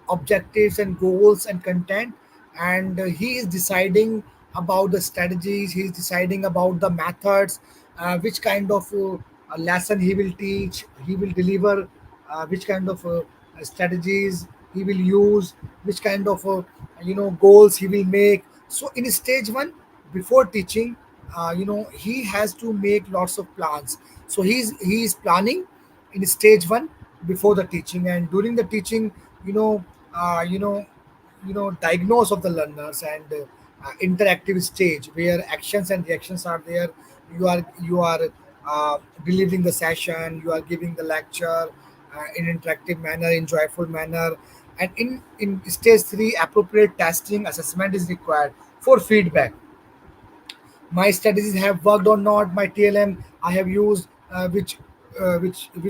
objectives and goals and content, and he is deciding about the strategies, he is deciding about the methods, which kind of a lesson he will teach, he will deliver, which kind of strategies he will use, which kind of goals he will make. So in stage one, before teaching, he has to make lots of plans. So he is planning in stage one before the teaching, and during the teaching, you know uh, you know diagnose of the learners, and interactive stage where actions and reactions are there. You are delivering the session, you are giving the lecture in interactive manner, in joyful manner. And in stage 3, appropriate testing assessment is required for feedback. My strategies have worked or not, my TLM I have used, which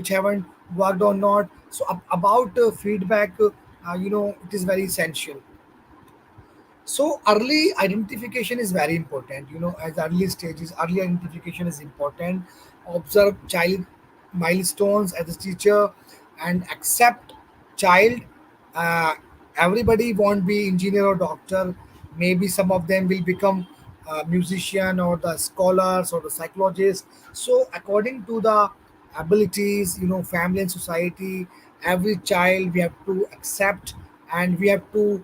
haven't worked or not. So about feedback, it is very essential. So early identification is very important. As early stages, early identification is important. Observe child milestones as a teacher, and accept child. Uh, Everybody won't be engineer or doctor. Maybe some of them will become musician, or the scholars, or the psychologist. So according to the abilities, family and society, every child we have to accept, and we have to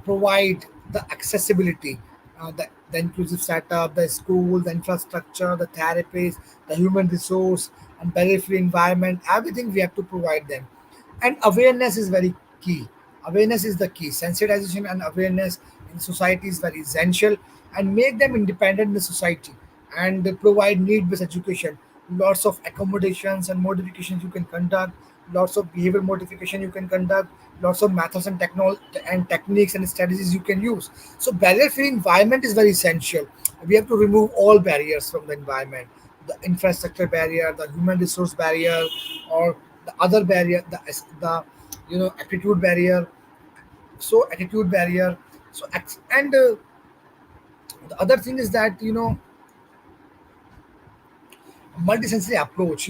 provide the accessibility, the inclusive setup, the school, the infrastructure, the therapies, the human resource, and barrier-free environment. Everything we have to provide them. And awareness is very key. Awareness is the key. Sensitization and awareness in society is very essential, and make them independent in the society, and provide need-based education. Lots of accommodations and modifications you can conduct. Lots of behavior modification you can conduct. Lots of methods and techniques and strategies you can use. So barrier-free environment is very essential. We have to remove all barriers from the environment: the infrastructure barrier, the human resource barrier, or the other barrier, the attitude barrier. So attitude barrier. And the other thing is that, multisensory approach,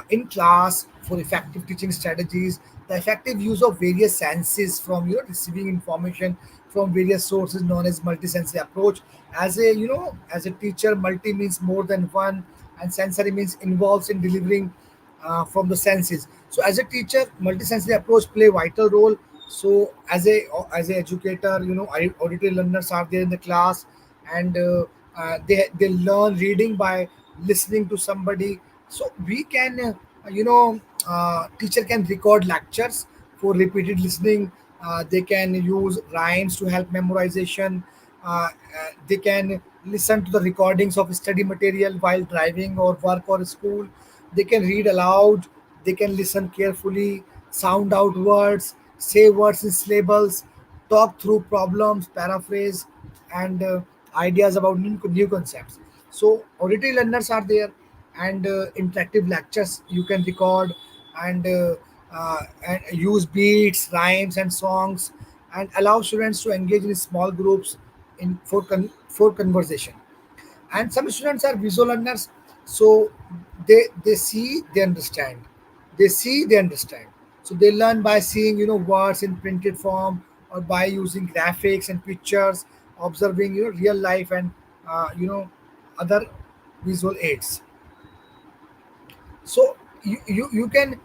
in class for effective teaching strategies, the effective use of various senses from receiving information from various sources, known as multisensory approach. As a teacher, multi means more than one, and sensory means involves in delivering from the senses. So as a teacher, multisensory approach play vital role. So as a educator, auditory learners are there in the class, and they learn reading by listening to somebody. So we can, teacher can record lectures for repeated listening. They can use rhymes to help memorization. They can listen to the recordings of study material while driving or work or school. They can read aloud. They can listen carefully, sound out words, say words in syllables, talk through problems, paraphrase, and ideas about new concepts. So auditory learners are there, and interactive lectures you can record, and and use beats, rhymes, and songs, and allow students to engage in small groups for conversation. And some students are visual learners, so they see, they understand. They see, they understand. So they learn by seeing, words in printed form, or by using graphics and pictures, observing, real life, and other visual aids. So you can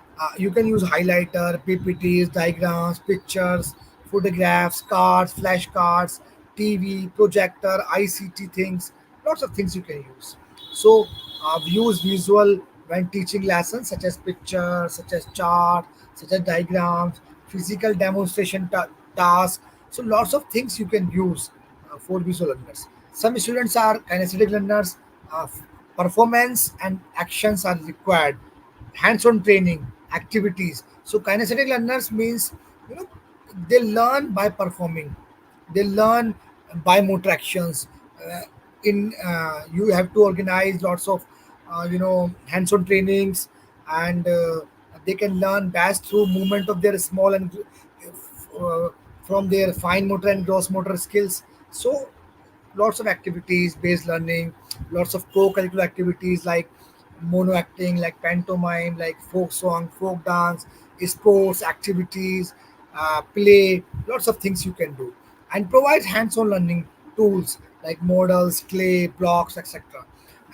use highlighter, PPTs, diagrams, pictures, photographs, cards, flashcards, TV, projector, ICT things. Lots of things you can use. So we use visual when teaching lessons, such as pictures, such as chart, such as diagrams, physical demonstration tasks. So lots of things you can use for visual learners. Some students are kinesthetic learners. Performance and actions are required. Hands-on training, activities. So kinesthetic learners means, you know they learn by performing. They learn by motor actions. Uh, in You have to organize lots of hands-on trainings, and they can learn best through movement of their small and from their fine motor and gross motor skills. So lots of activities based learning, lots of co-curricular activities like mono acting, like pantomime, like folk song, folk dance, sports activities, play. Lots of things you can do, and provide hands-on learning tools like models, clay, blocks, etc.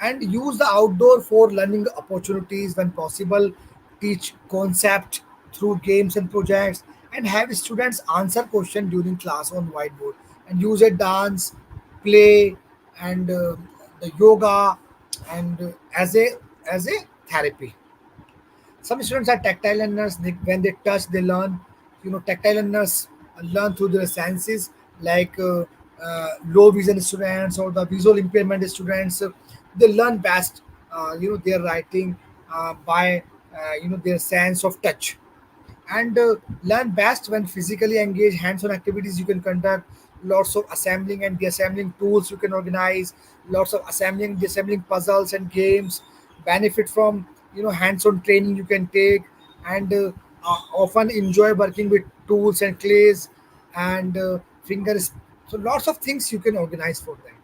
And use the outdoor for learning opportunities when possible. Teach concept through games and projects, and have students answer question during class on whiteboard, and use a dance, play, and the yoga, and as a therapy. Some students are tactile learners. When they touch, they learn. Tactile learners learn through their senses, like low vision students or the visual impairment students. They learn best. Their writing by their sense of touch, and learn best when physically engaged. Hands-on activities you can conduct, lots of assembling and deassembling tools you can organize, lots of assembling deassembling puzzles and games. Benefit from hands-on training you can take, and often enjoy working with tools and clays and fingers. So lots of things you can organize for them.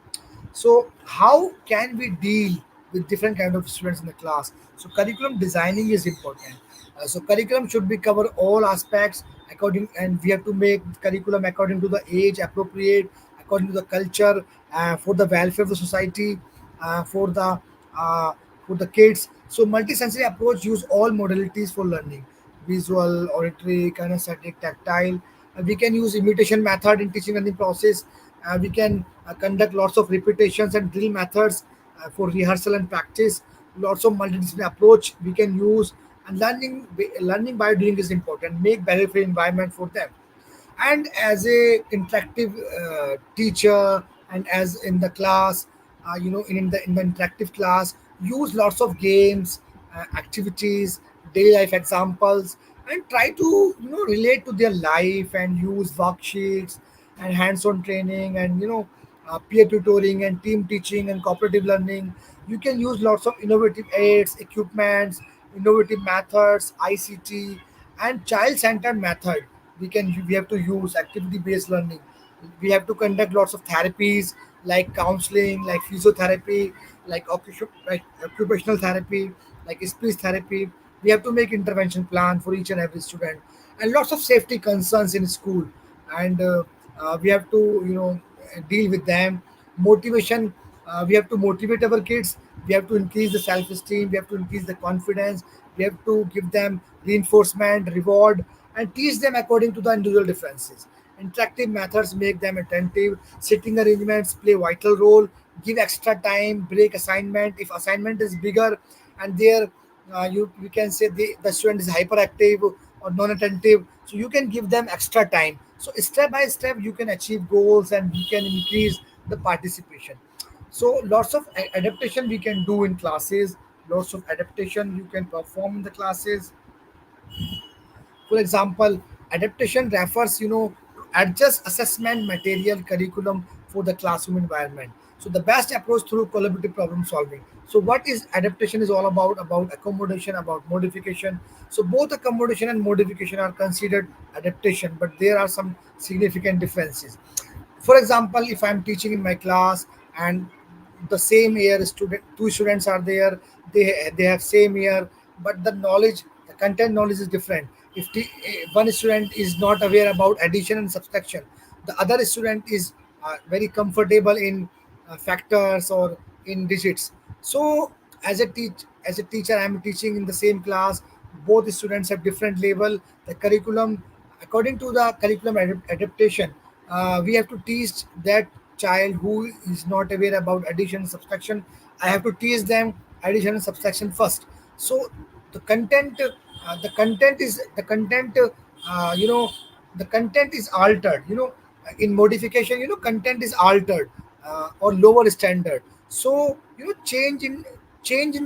So how can we deal with different kind of students in the class? So curriculum designing is important. So curriculum should be cover all aspects according, and we have to make curriculum according to the age appropriate, according to the culture, for the welfare of the society, for uh, the kids. So multisensory approach use all modalities for learning: visual, auditory, kinesthetic, tactile. We can use imitation method in teaching learning process. We can conduct lots of repetitions and drill methods for rehearsal and practice. Lots of multidisciplinary approach we can use, and learning by doing is important. Make better environment for them. And as a interactive teacher, and as in the class, in the interactive class, use lots of games, activities, daily life examples, and try to relate to their life, and use worksheets and hands-on training, and peer tutoring and team teaching and cooperative learning. You can use lots of innovative aids, equipments, innovative methods, ICT, and child-centered method. We have to use activity-based learning. We have to conduct lots of therapies, like counseling, like physiotherapy, like occupational therapy, like speech therapy. We have to make intervention plan for each and every student, and lots of safety concerns in school. And we have to deal with them. Motivation, we have to motivate our kids. We have to increase the self-esteem, we have to increase the confidence. We have to give them reinforcement, reward, and teach them according to the individual differences. Interactive methods make them attentive. Sitting arrangements play vital role. Give extra time, break assignment if assignment is bigger, and there you can say the student is hyperactive or non-attentive, so you can give them extra time. So step by step you can achieve goals, and you can increase the participation. So lots of adaptation we can do in classes. Lots of adaptation you can perform in the classes. For example, adaptation refers, to adjust assessment material curriculum for the classroom environment. So the best approach through collaborative problem solving. So what is adaptation is all about? About accommodation, about modification. So both accommodation and modification are considered adaptation, but there are some significant differences. For example, if I'm teaching in my class, and the same year student two students are there, they have same year, but the content knowledge is different. If one student is not aware about addition and subtraction, the other student is very comfortable in factors or in digits. So as a teacher, I'm teaching in the same class. Both students have different level. The curriculum, according to the curriculum adaptation, we have to teach that child who is not aware about addition and subtraction. I have to teach them addition and subtraction first. So the content you know the content is altered. In modification, content is altered, or lower standard. So change in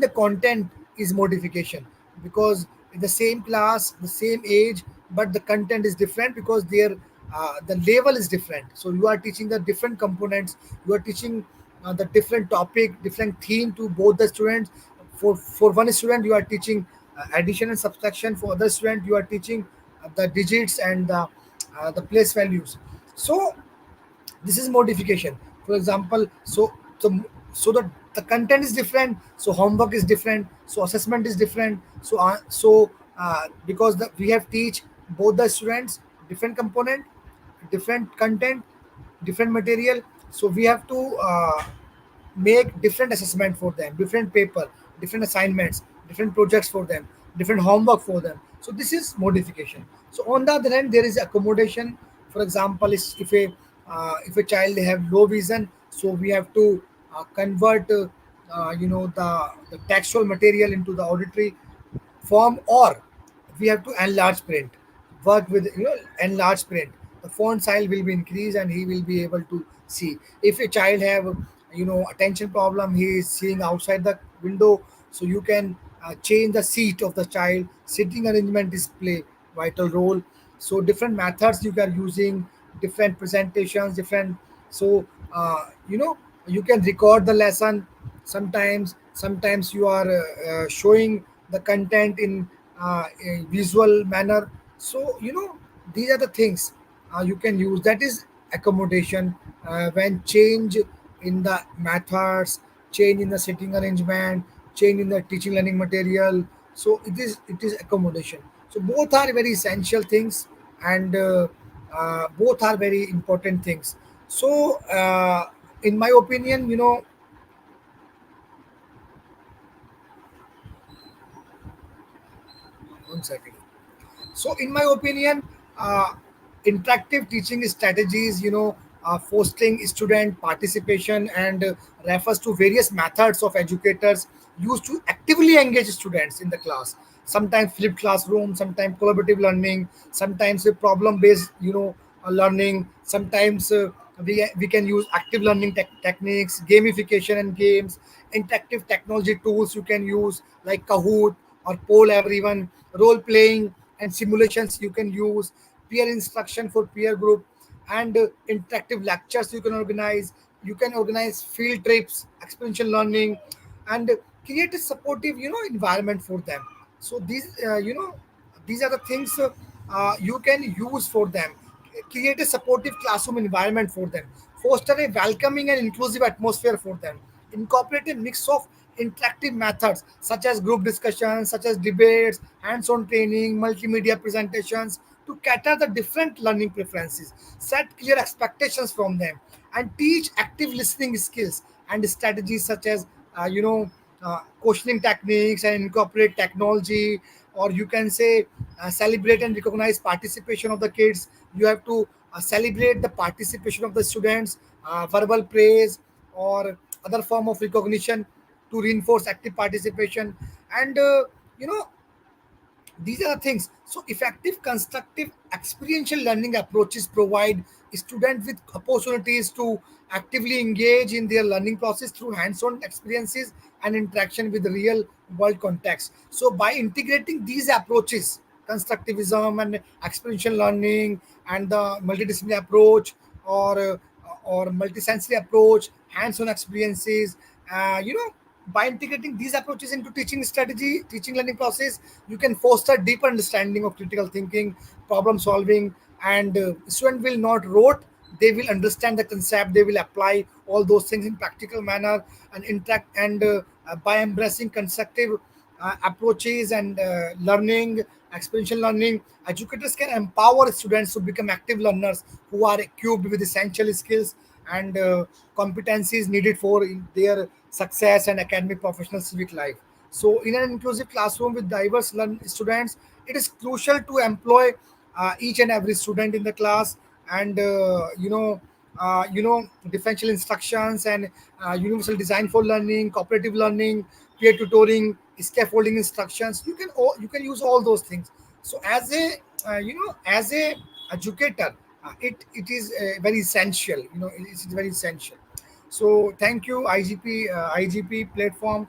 the content is modification, because in the same class, the same age, but the content is different, because the level is different. So you are teaching the different components. You are teaching the different topic, different theme to both the students. For one student you are teaching addition and subtraction. For other student you are teaching the digits and the place values. So this is modification. For example, the content is different, so homework is different, so assessment is different. Because we have teach both the students different component, different content, different material. So we have to make different assessment for them, different paper, different assignments, different projects for them, different homework for them. So this is modification. So on the other hand, there is accommodation. For example, if a child have low vision, so we have to convert the textual material into the auditory form, or we have to enlarge print, work with enlarge print. The font size will be increased and he will be able to see. If a child have attention problem, he is seeing outside the window, so you can change the seat of the child. Sitting arrangement display vital role. So different methods you are using, different presentations, different. So you can record the lesson. Sometimes you are showing the content in a visual manner. So these are the things you can use. That is accommodation. When change in the methods, change in the sitting arrangement, change in the teaching learning material, so it is accommodation. So both are very essential things, and both are very important things. So in my opinion, 1 second. So, in my opinion, interactive teaching strategies, fostering student participation, and refers to various methods of educators used to actively engage students in the class. Sometimes flipped classroom, sometimes collaborative learning, sometimes problem-based, learning. Sometimes we can use active learning techniques, gamification and games, interactive technology tools you can use like Kahoot or Poll Everyone, role playing and simulations you can use, peer instruction for peer group, and interactive lectures you can organize. You can organize field trips, experiential learning, and create a supportive environment for them. So these are the things you can use for them. Create a supportive classroom environment for them, foster a welcoming and inclusive atmosphere for them, incorporate a mix of interactive methods such as group discussions, such as debates, hands-on training, multimedia presentations to cater the different learning preferences, set clear expectations from them, and teach active listening skills and strategies such as questioning techniques, and incorporate technology. Or you can say celebrate and recognize participation of the kids. You have to celebrate the participation of the students, verbal praise or other form of recognition to reinforce active participation. And these are the things. So effective constructive experiential learning approaches provide students with opportunities to actively engage in their learning process through hands-on experiences and interaction with the real world context. So by integrating these approaches, constructivism and experiential learning, and the multidisciplinary approach, or multisensory approach, hands-on experiences, by integrating these approaches into teaching strategy, teaching learning process, you can foster deeper understanding of critical thinking, problem solving, and student will not rote. They will understand the concept. They will apply all those things in practical manner and interact. And by embracing constructive approaches and learning, experiential learning, educators can empower students to become active learners who are equipped with essential skills and competencies needed for in their success and academic, professional, civic life. So, in an inclusive classroom with diverse students, it is crucial to employ each and every student in the class, and differential instructions and universal design for learning, cooperative learning, peer tutoring, scaffolding instructions. You can use all those things. So as a as a educator, it is very essential. It is very essential. So thank you, IGP platform,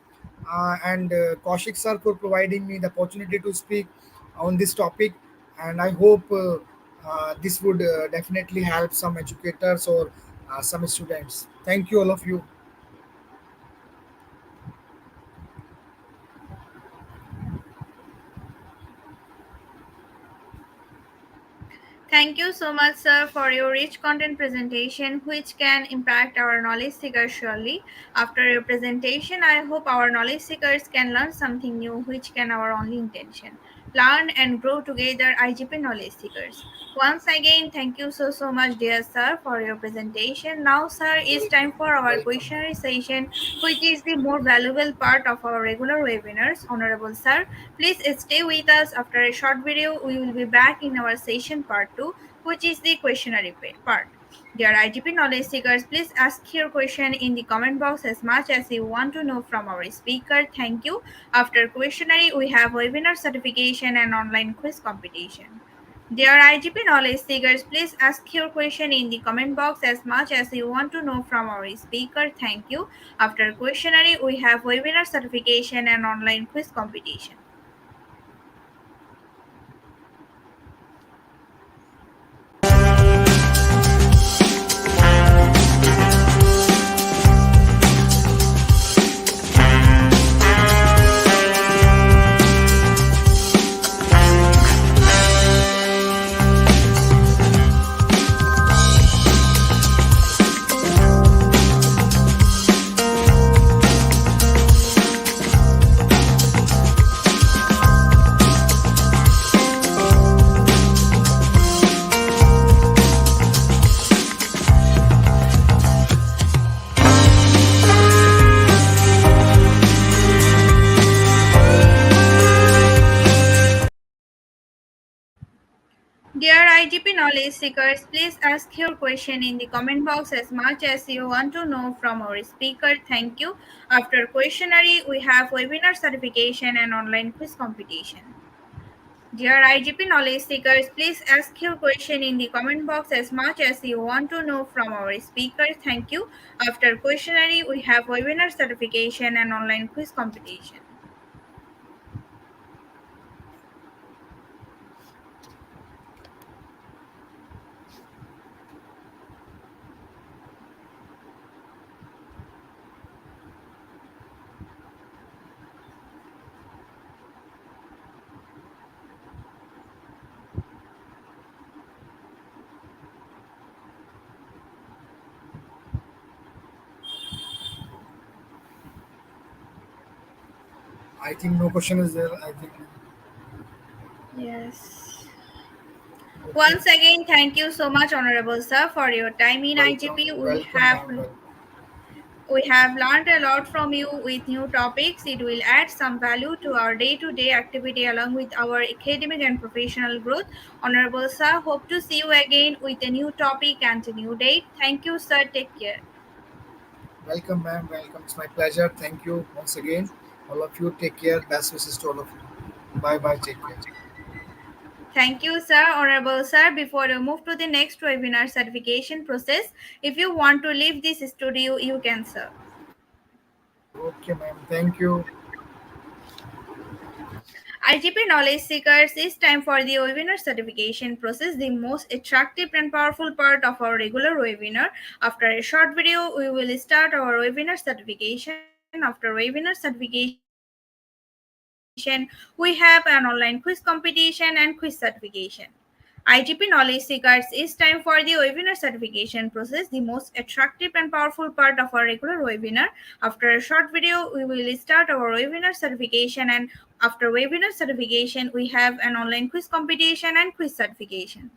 and Kaushik sir, for providing me the opportunity to speak on this topic. And I hope this would definitely help some educators or some students. Thank you, all of you. Thank you so much, sir, for your rich content presentation, which can impact our knowledge seekers surely. After your presentation, I hope our knowledge seekers can learn something new, which can our only intention. Learn and grow together, IGP knowledge seekers. Once again, thank you so much, dear sir, for your presentation. Now, sir, it's time for our Welcome. questionnaire session, which is the more valuable part of our regular webinars. Honorable sir, please stay with us. After a short video, we will be back in our session part 2, which is the questionnaire part. Dear IGP knowledge seekers, please ask your question in the comment box as much as you want to know from our speaker. Thank you. After questionnaire, we have webinar certification and online quiz competition. Dear IGP knowledge seekers, please ask your question in the comment box as much as you want to know from our speaker. Thank you. After questionnaire, we have webinar certification and online quiz competition. Dear IGP knowledge seekers, please ask your question in the comment box as much as you want to know from our speaker. Thank you. After questionnaire, we have webinar certification and online quiz competition. Dear IGP knowledge seekers, please ask your question in the comment box as much as you want to know from our speaker. Thank you. After questionnaire, we have webinar certification and online quiz competition. I think no question is there. I think Yes. okay. Once again, thank you so much, Honorable Sir, for your time in Welcome, IGP. welcome, ma'am. Welcome. We have learned a lot from you with new topics. It will add some value to our day to day activity along with our academic and professional growth. Honorable Sir, hope to see you again with a new topic and a new date. Thank you, sir. Take care. Welcome, ma'am. Welcome. It's my pleasure. Thank you once again. All of you, take care. Best wishes to all of you. Bye bye. Take care. Thank you, sir. Honorable sir, before we move to the next webinar certification process, if you want to leave this studio, you can, sir. Okay, ma'am. Thank you. IGP knowledge seekers, it's time for the webinar certification process, the most attractive and powerful part of our regular webinar. After a short video, we will start our webinar certification. After webinar certification, we have an online quiz competition and quiz certification. IGP knowledge seekers, it's time for the webinar certification process, the most attractive and powerful part of our regular webinar. After a short video, we will start our webinar certification, and after webinar certification, we have an online quiz competition and quiz certification.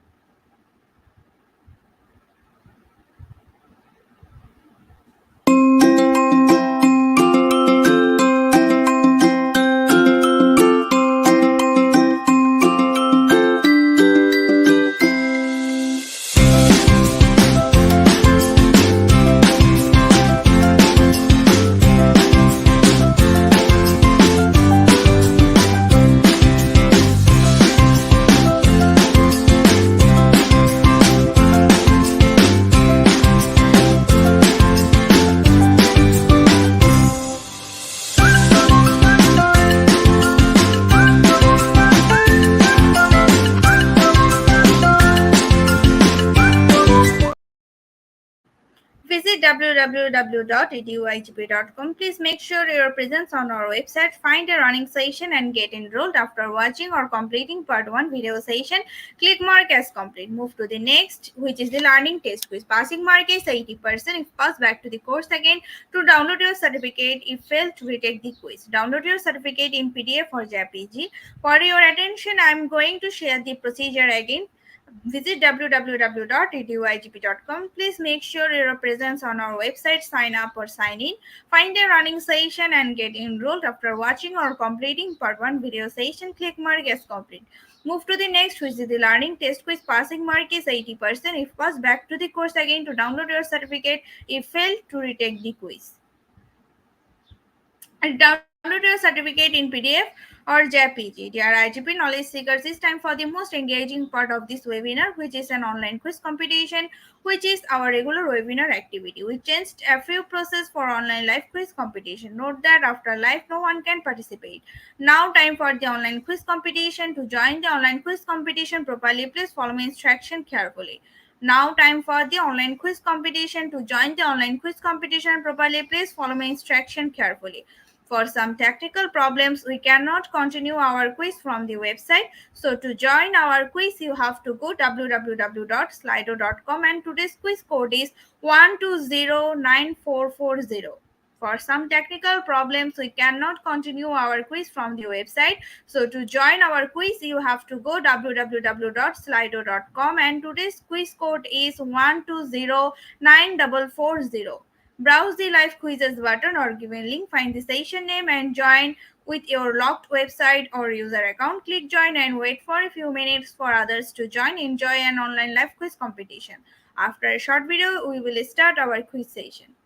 Visit www.eduigp.com. Please make sure your presence on our website. Find a running session and get enrolled. After watching or completing part 1 video session, click mark as complete. Move to the next, which is the learning test quiz. Passing mark is 80%. If pass, back to the course again to download your certificate. If failed, to retake the quiz. Download your certificate in PDF or JPG. For your attention, I am going to share the procedure again. Visit www.eduigp.com. Please make sure your presence on our website, sign up or sign in, find a running session and get enrolled. After watching or completing part 1 video session, click mark as complete. Move to the next, which is the learning test quiz. Passing mark is 80%. If pass, back to the course again to download your certificate. If failed, to retake the quiz. And download your certificate in PDF or JPG. Dear IGP knowledge seekers, it's time for the most engaging part of this webinar, which is an online quiz competition, which is our regular webinar activity. We changed a few process for online live quiz competition. Note that after live, no one can participate. Now, time for the online quiz competition. To join the online quiz competition properly, please follow my instruction carefully. Now, time for the online quiz competition. To join the online quiz competition properly, please follow my instruction carefully. For some technical problems, we cannot continue our quiz from the website. So to join our quiz, you have to go www.slido.com and today's quiz code is 1209440. For some technical problems, we cannot continue our quiz from the website. So to join our quiz, you have to go www.slido.com and today's quiz code is 1209440. Browse the live quizzes button or given link, find the session name and join with your locked website or user account. Click join and wait for a few minutes for others to join. Enjoy an online live quiz competition. After a short video, we will start our quiz session.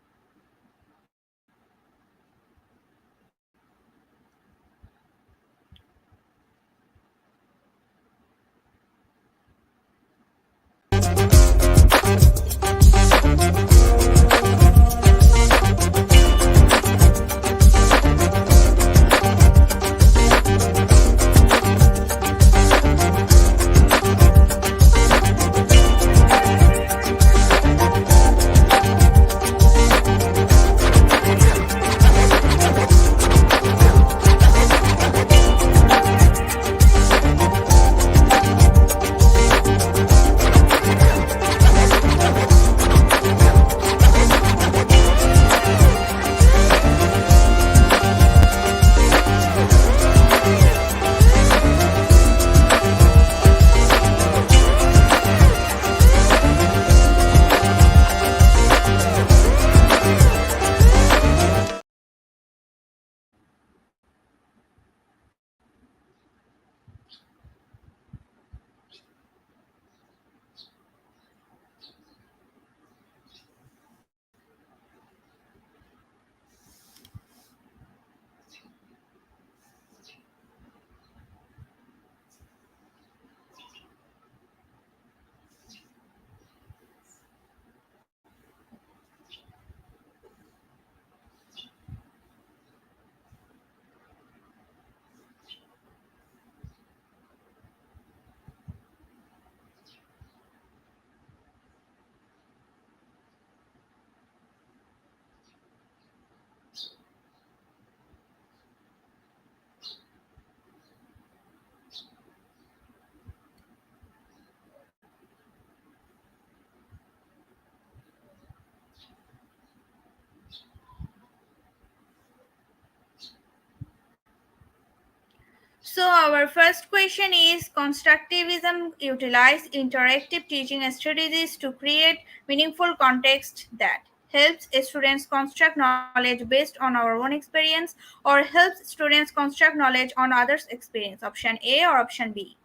So our first question is constructivism utilize interactive teaching strategies to create meaningful context that helps students construct knowledge based on our own experience or helps students construct knowledge on others' experience. Option A or option B?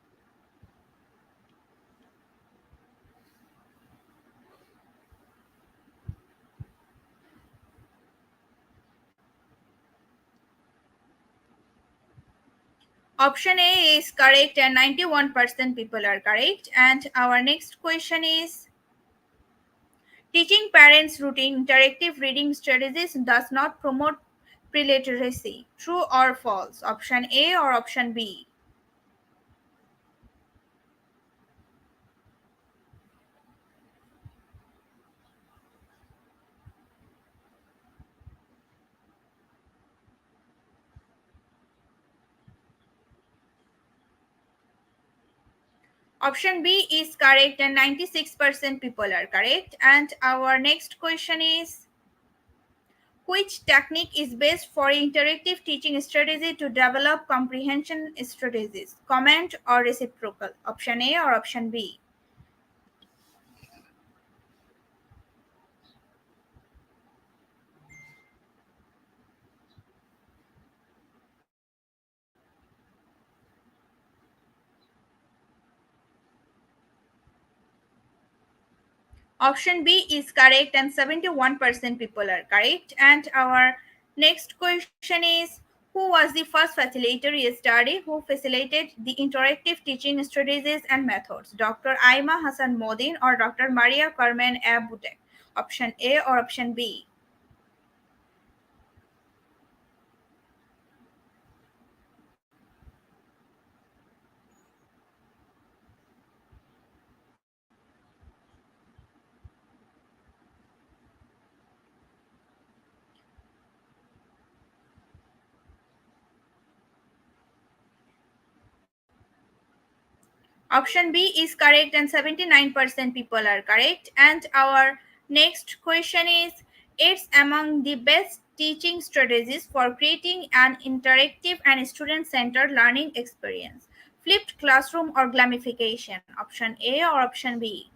Option A is correct and 91% people are correct. And our next question is teaching parents routine interactive reading strategies does not promote preliteracy. True or false? Option A or option B? Option B is correct and 96% people are correct. And our next question is which technique is best for interactive teaching strategy to develop comprehension strategies? Comment or reciprocal? Option A or option B? Option B is correct, and 71% people are correct. And our next question is, who was the first facilitator study who facilitated the interactive teaching strategies and methods? Dr. Aima Hassan Modin or Dr. Maria Carmen Abute? Option A or option B? Option B is correct, and 79% people are correct. And our next question is, it's among the best teaching strategies for creating an interactive and student centered learning experience. Flipped classroom or gamification? Option A or option B?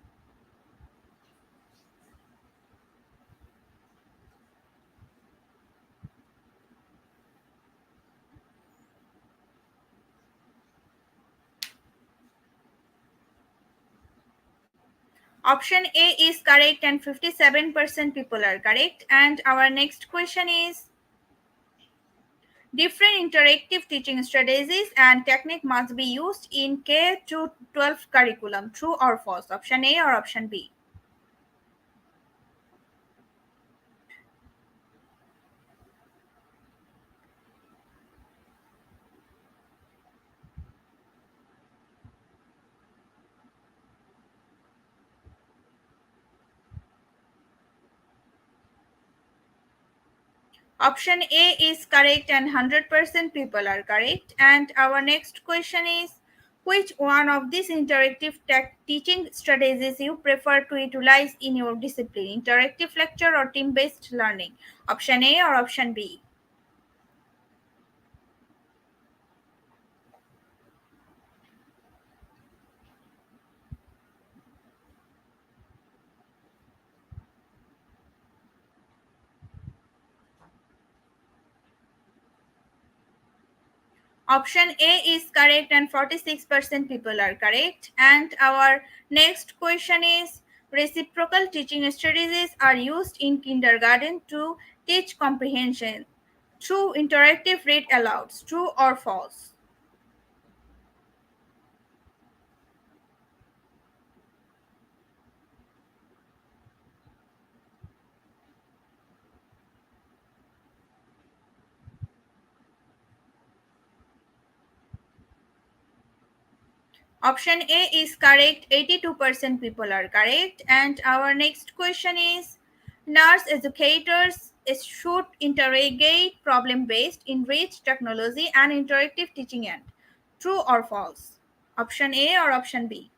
Option A is correct, and 57% people are correct. And our next question is, different interactive teaching strategies and technique must be used in K to 12 curriculum. True or false? Option A or option B? Option A is correct, and 100% people are correct. And our next question is, which one of these interactive teaching strategies you prefer to utilize in your discipline? Interactive lecture or team based learning? Option A or option B? Option A is correct, and 46% people are correct. And our next question is, reciprocal teaching strategies are used in kindergarten to teach comprehension. True, interactive read alouds. True or false? Option A is correct. 82% people are correct. And our next question is, nurse educators should interrogate problem based, enriched technology, and interactive teaching end. True or false? Option A or option B?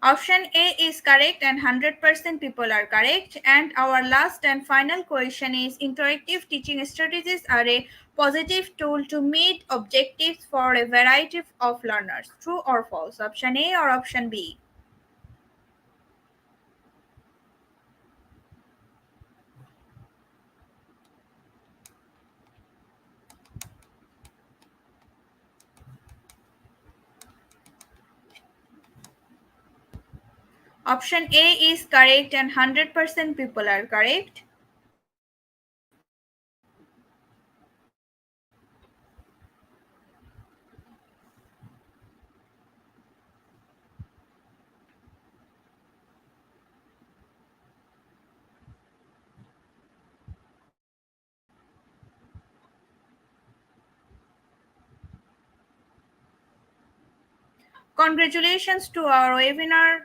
Option A is correct, and 100% people are correct. And our last and final question is, interactive teaching strategies are a positive tool to meet objectives for a variety of learners. True or false? Option A or option B? Option A is correct, and 100% people are correct. Congratulations to our webinar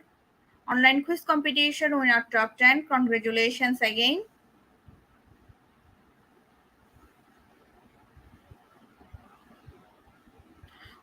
online quiz competition winner top 10. Congratulations again.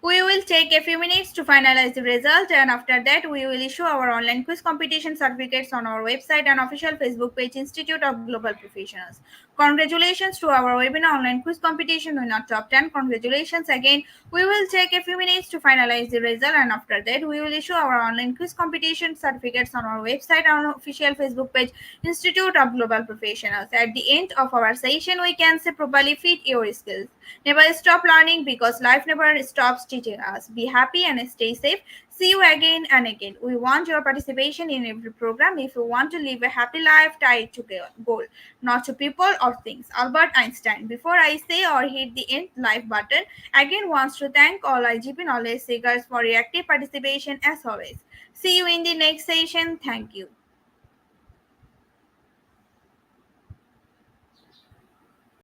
We will take a few minutes to finalize the result, and after that, we will issue our online quiz competition certificates on our website and official Facebook page, Institute of Global Professionals. Congratulations to our webinar online quiz competition winner top 10. Congratulations again. We will take a few minutes to finalize the result, and after that, we will issue our online quiz competition certificates on our website and official Facebook page, Institute of Global Professionals. At the end of our session, we can say properly fit your skills. Never stop learning because life never stops teaching us. Be happy and stay safe. See you again and again. We want your participation in every program. If you want to live a happy life, tie it to goal, not to people or things. Albert Einstein. Before I say or hit the end live button, again wants to thank all IGP knowledge seekers for your active participation as always. See you in the next session. Thank you.